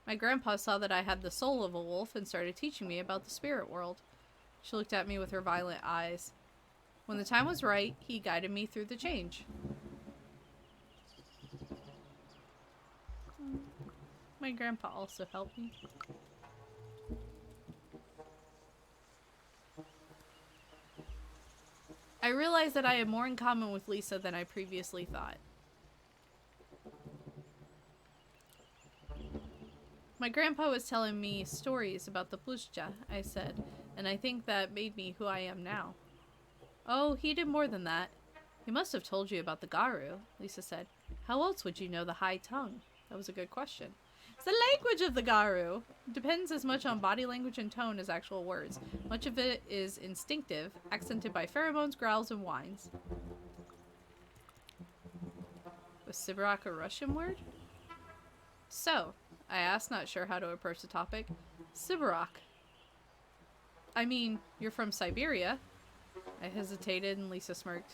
My grandpa saw that I had the soul of a wolf and started teaching me about the spirit world. She looked at me with her violet eyes. When the time was right, he guided me through the change. My grandpa also helped me. I realized that I had more in common with Lisa than I previously thought. My grandpa was telling me stories about the Plushcha, I said, and I think that made me who I am now. Oh, he did more than that. He must have told you about the Garou, Lisa said. How else would you know the high tongue? That was a good question. It's the language of the Garou. It depends as much on body language and tone as actual words. Much of it is instinctive, accented by pheromones, growls, and whines. Was Sibarak a Russian word? So, I asked, not sure how to approach the topic. Sibarak. I mean, you're from Siberia. I hesitated and Lisa smirked.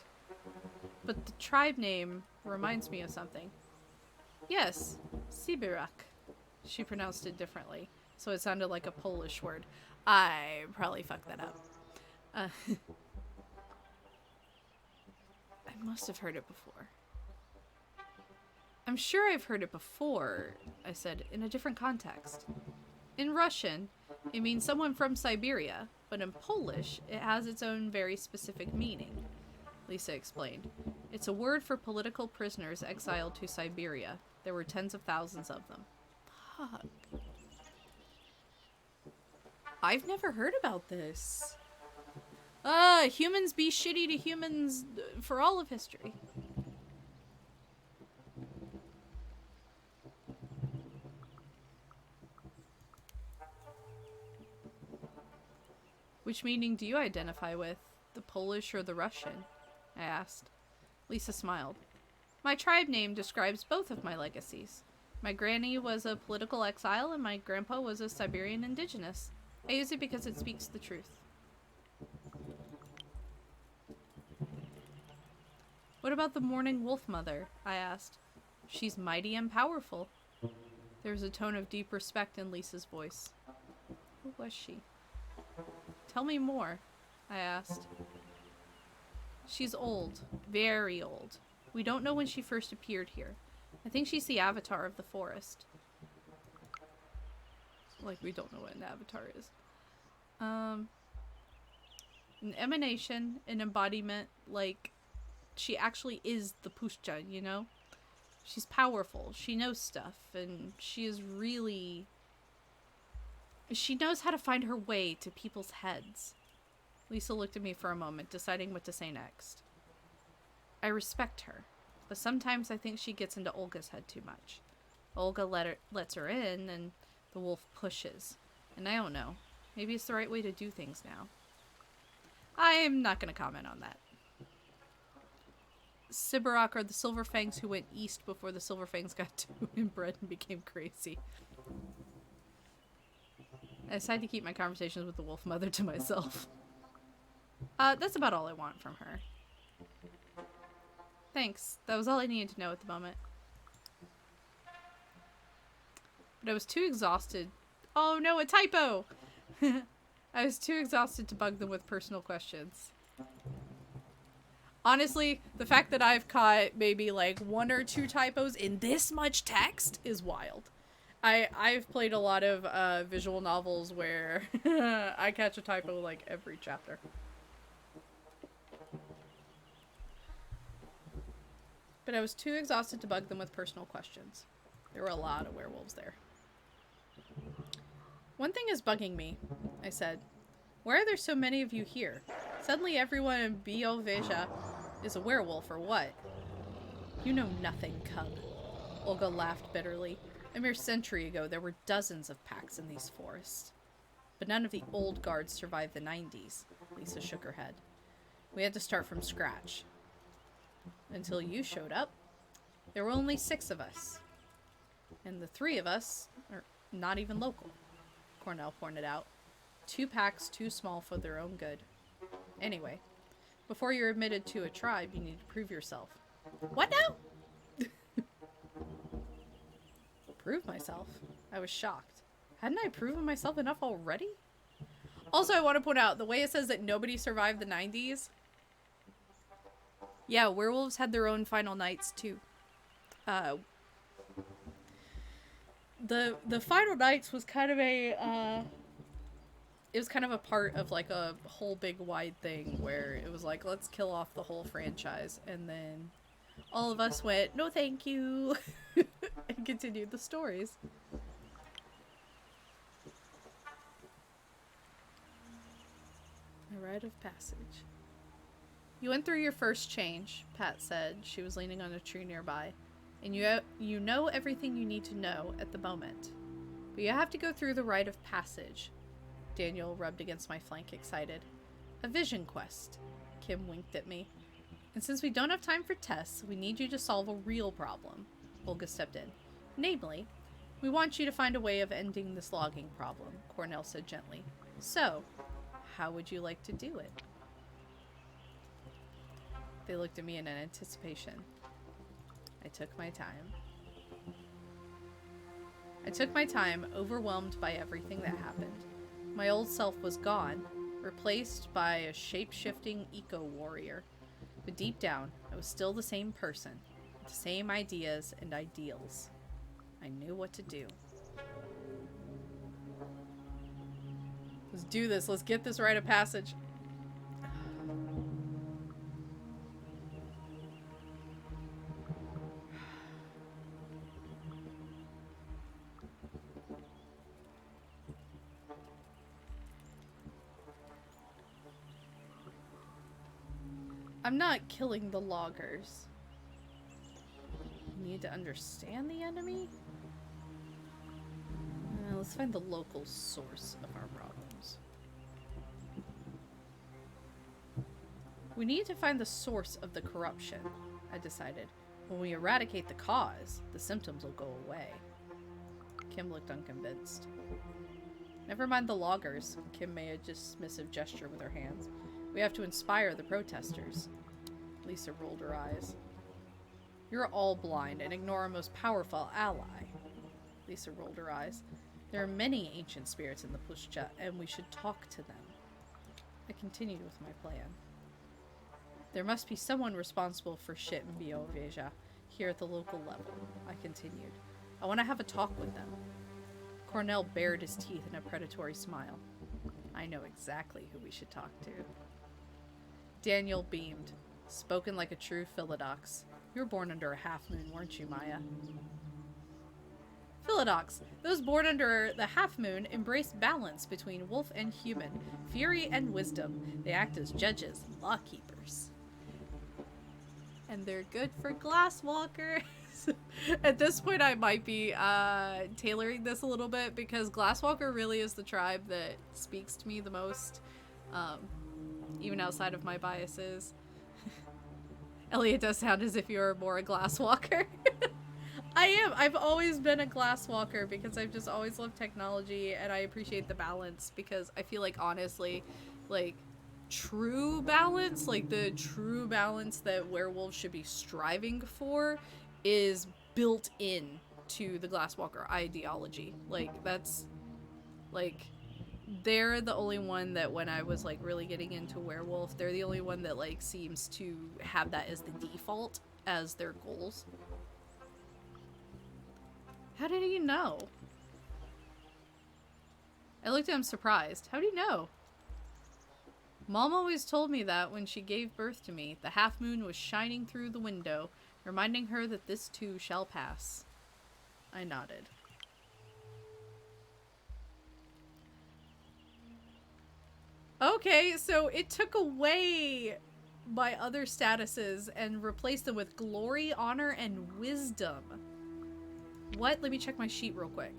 But the tribe name reminds me of something. Yes, Sibirak. She pronounced it differently, so it sounded like a Polish word. I probably fucked that up. I must have heard it before. I'm sure I've heard it before, I said, in a different context. In Russian, it means someone from Siberia, but in Polish, it has its own very specific meaning. Lisa explained. It's a word for political prisoners exiled to Siberia. There were tens of thousands of them. Fuck. I've never heard about this. Humans be shitty to humans for all of history. Which meaning do you identify with? The Polish or the Russian? I asked. Lisa smiled. My tribe name describes both of my legacies. My granny was a political exile and my grandpa was a Siberian indigenous. I use it because it speaks the truth. What about the mourning wolf mother? I asked. She's mighty and powerful. There was a tone of deep respect in Lisa's voice. Who was she? Tell me more, I asked. She's old. Very old. We don't know when she first appeared here. I think she's the avatar of the forest. Like, we don't know what an avatar is. An emanation, an embodiment, like, she actually is the Pushcha, you know? She's powerful. She knows stuff, and she is really... She knows how to find her way to people's heads. Lisa looked at me for a moment, deciding what to say next. I respect her, but sometimes I think she gets into Olga's head too much. Olga lets her in, and the wolf pushes. And I don't know. Maybe it's the right way to do things now. I'm not going to comment on that. Sibarak are the Silverfangs who went east before the Silverfangs got too inbred and became crazy. I decided to keep my conversations with the wolf mother to myself. That's about all I want from her. Thanks. That was all I needed to know at the moment. But I was too exhausted. Oh no, a typo! I was too exhausted to bug them with personal questions. Honestly, the fact that I've caught maybe like 1 or 2 typos in this much text is wild. I've played a lot of visual novels where I catch a typo like every chapter. But I was too exhausted to bug them with personal questions. There were a lot of werewolves there. One thing is bugging me, I said. Why are there so many of you here? Suddenly everyone in Bielveja is a werewolf or what? You know nothing, cub. Olga laughed bitterly. A mere century ago, there were dozens of packs in these forests. But none of the old guards survived the 90s. Lisa shook her head. We had to start from scratch. Until you showed up, there were only 6 of us. And the 3 of us are not even local, Cornell pointed out. 2 packs too small for their own good. Anyway, before you're admitted to a tribe, you need to prove yourself. What now? Prove myself? I was shocked. Hadn't I proven myself enough already? Also, I want to point out, the way it says that nobody survived the 90s. Yeah, werewolves had their own final nights, too. The final nights was kind of a, it was kind of a part of, like, a whole big wide thing where it was like, let's kill off the whole franchise. And then all of us went, no thank you, and continued the stories. A rite of passage. You went through your first change, Pat said. She was leaning on a tree nearby. And you know everything you need to know at the moment. But you have to go through the rite of passage. Daniel rubbed against my flank, excited. A vision quest. Kim winked at me. And since we don't have time for tests, we need you to solve a real problem. Olga stepped in. Namely, we want you to find a way of ending this logging problem, Cornell said gently. So, how would you like to do it? They looked at me in anticipation. I took my time. I took my time, overwhelmed by everything that happened. My old self was gone, replaced by a shape-shifting eco-warrior. But deep down, I was still the same person, with the same ideas and ideals. I knew what to do. Let's do this. Let's get this rite of passage. I'm not killing the loggers. You need to understand the enemy? Let's find the local source of our problems. We need to find the source of the corruption, I decided. When we eradicate the cause, the symptoms will go away. Kim looked unconvinced. Never mind the loggers. Kim made a dismissive gesture with her hands. We have to inspire the protesters. Lisa rolled her eyes. You're all blind and ignore our most powerful ally. Lisa rolled her eyes. There are many ancient spirits in the Pushcha, and we should talk to them. I continued with my plan. There must be someone responsible for shit in Bioveja, here at the local level, I continued. I want to have a talk with them. Cornell bared his teeth in a predatory smile. I know exactly who we should talk to. Daniel beamed. Spoken like a true Philodox. You were born under a half-moon, weren't you, Maya? Philodox. Those born under the half-moon embrace balance between wolf and human, fury and wisdom. They act as judges, law-keepers. And they're good for glasswalkers. At this point, I might be tailoring this a little bit, because Glasswalker really is the tribe that speaks to me the most, even outside of my biases. Ellie, it does sound as if you're more a Glasswalker. I am. I've always been a Glasswalker because I've just always loved technology, and I appreciate the balance, because I feel like, honestly, like, true balance, like the true balance that werewolves should be striving for, is built in to the Glasswalker ideology. Like, that's, like, they're the only one that, when I was, like, really getting into werewolf, they're the only one that, like, seems to have that as the default as their goals. How did he know? I looked at him surprised. How did he know? Mom always told me that when she gave birth to me, the half moon was shining through the window, reminding her that this too shall pass. I nodded. Okay, so it took away my other statuses and replaced them with glory, honor, and wisdom. What? Let me check my sheet real quick.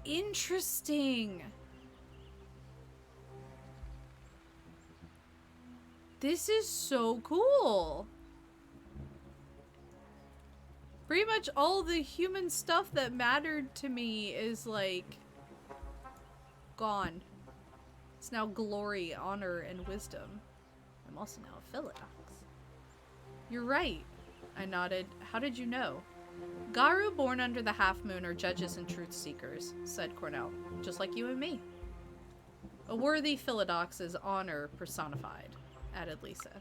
Interesting. This is so cool. Pretty much all the human stuff that mattered to me is, like, gone. It's now glory, honor, and wisdom. I'm also now a Philodox. You're right. I nodded. How did you know? Garou born under the half moon are judges and truth seekers, said Cornell, just like you and me. A worthy Philodox is honor personified, added Lisa.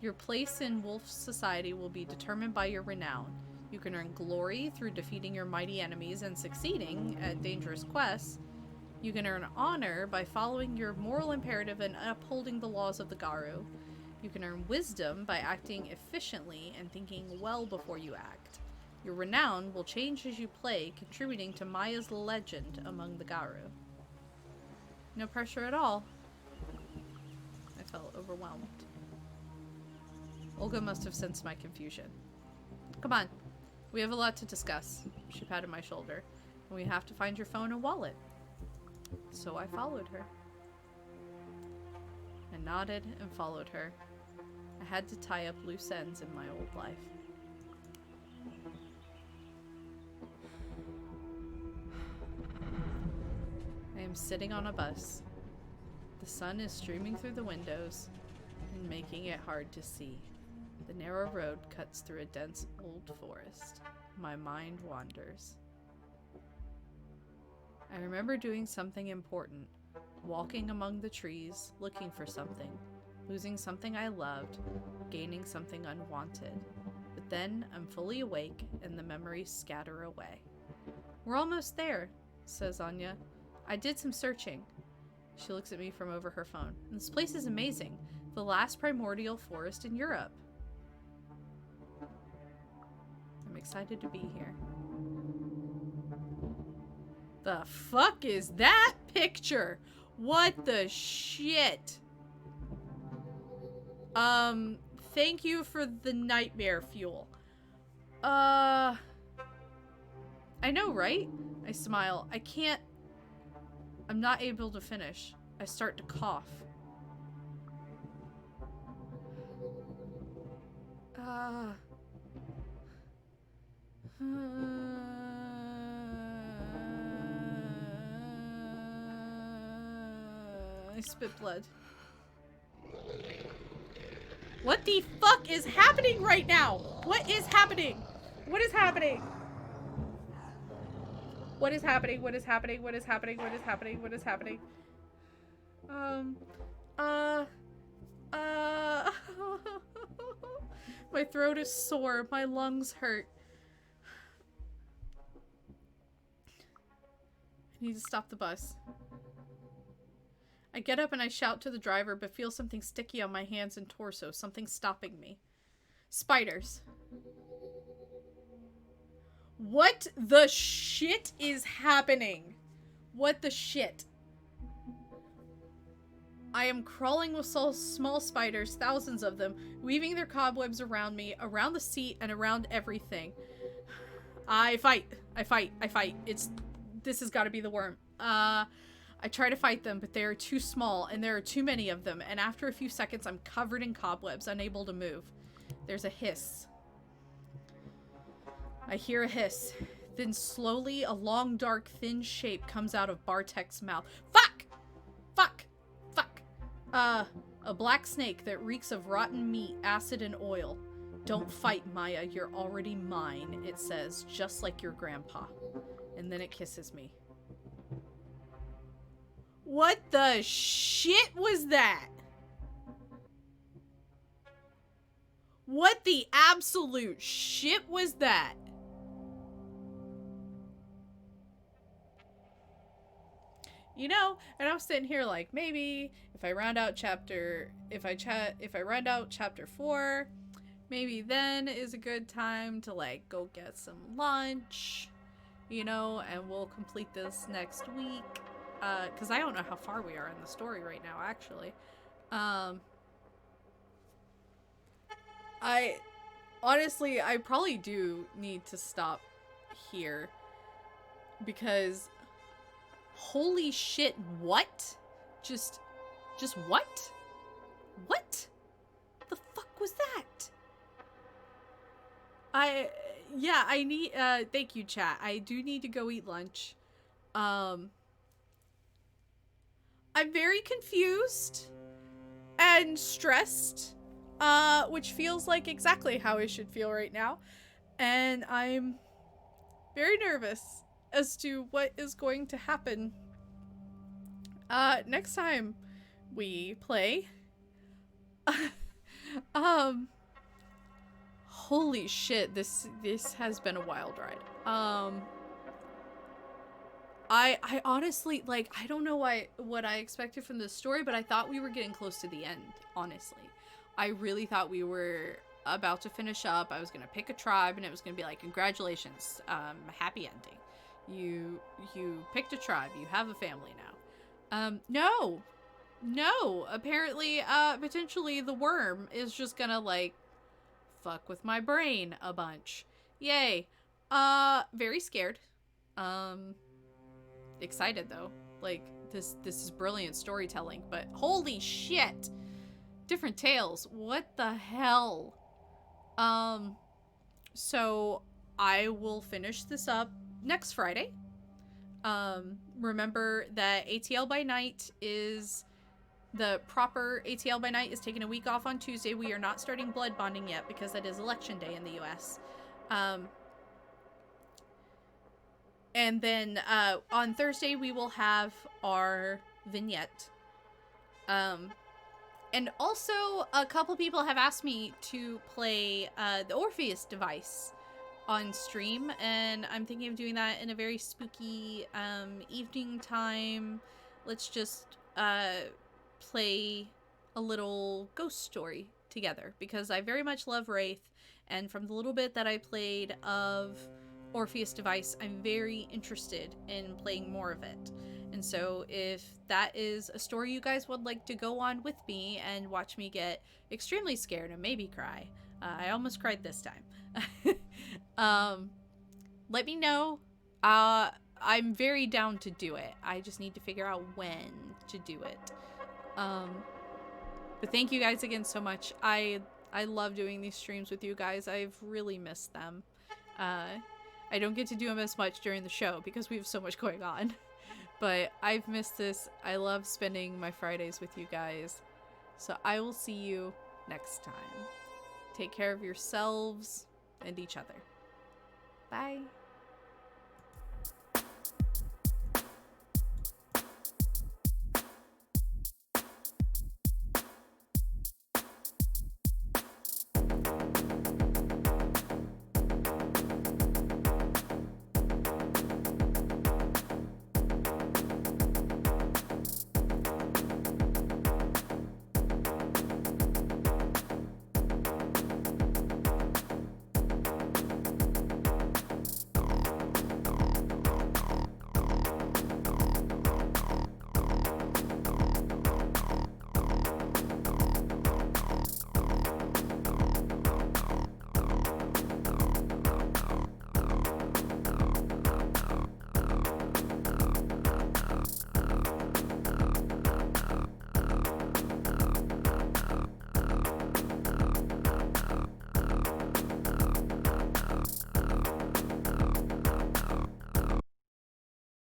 Your place in Wolf Society will be determined by your renown. You can earn glory through defeating your mighty enemies and succeeding at dangerous quests. You can earn honor by following your moral imperative and upholding the laws of the Garou. You can earn wisdom by acting efficiently and thinking well before you act. Your renown will change as you play, contributing to Maya's legend among the Garou. No pressure at all. I felt overwhelmed. Olga must have sensed my confusion. Come on. We have a lot to discuss. She patted my shoulder. And we have to find your phone and wallet. So I followed her. I nodded and followed her. I had to tie up loose ends in my old life. I am sitting on a bus. The sun is streaming through the windows and making it hard to see. The narrow road cuts through a dense old forest. My mind wanders. I remember doing something important, walking among the trees, looking for something, losing something I loved, gaining something unwanted. But then I'm fully awake and the memories scatter away. We're almost there, says Anya. I did some searching. She looks at me from over her phone. This place is amazing. The last primordial forest in Europe. I'm excited to be here. The fuck is that picture? What the shit? Thank you for the nightmare fuel. I know, right? I smile. I'm not able to finish. I start to cough. I spit blood. What the fuck is happening right now? What is happening? What is happening? What is happening? What is happening? What is happening? What is happening? What is happening? My throat is sore. My lungs hurt. I need to stop the bus. I get up and I shout to the driver, but feel something sticky on my hands and torso. Something stopping me. Spiders. What the shit is happening? What the shit? I am crawling with small spiders, thousands of them, weaving their cobwebs around me, around the seat, and around everything. I fight. This has got to be the worm. I try to fight them, but they are too small, and there are too many of them, and after a few seconds, I'm covered in cobwebs, unable to move. There's a hiss. I hear a hiss. Then slowly, a long, dark, thin shape comes out of Bartek's mouth. Fuck! Fuck! Fuck! A black snake that reeks of rotten meat, acid, and oil. Don't fight, Maya. You're already mine, it says, just like your grandpa. And then it kisses me. What the shit was that? What the absolute shit was that? You know, and I'm sitting here like, maybe if I round out chapter 4, maybe then is a good time to like go get some lunch, you know, and we'll complete this next week. Because I don't know how far we are in the story right now, actually. I probably do need to stop here. Because, holy shit, what? Just what? What? The fuck was that? I need, thank you, chat. I do need to go eat lunch. I'm very confused and stressed which feels like exactly how I should feel right now. And I'm very nervous as to what is going to happen next time we play. um Holy shit, this has been a wild ride. I honestly, like, I don't know what I expected from this story, but I thought we were getting close to the end, honestly. I really thought we were about to finish up. I was gonna pick a tribe and it was gonna be like, congratulations, happy ending. You picked a tribe, you have a family now. No, apparently, potentially the worm is just gonna, like, fuck with my brain a bunch. Yay. Very scared. Excited though. Like, this is brilliant storytelling, but holy shit. Different tales. What the hell? So I will finish this up next Friday. Remember that ATL by night is the proper ATL by night is taking a week off on Tuesday. We are not starting blood bonding yet because that is election day in the US. And then on Thursday we will have our vignette. And also a couple people have asked me to play the Orpheus device on stream, and I'm thinking of doing that in a very spooky evening time. Let's just play a little ghost story together, because I very much love Wraith, and from the little bit that I played of Orpheus device, I'm very interested in playing more of it. And so if that is a story you guys would like to go on with me and watch me get extremely scared and maybe cry, I almost cried this time. Let me know. I'm very down to do it. I just need to figure out when to do it. But thank you guys again so much. I love doing these streams with you guys. I've really missed them. I don't get to do them as much during the show because we have so much going on. But I've missed this. I love spending my Fridays with you guys. So I will see you next time. Take care of yourselves and each other. Bye.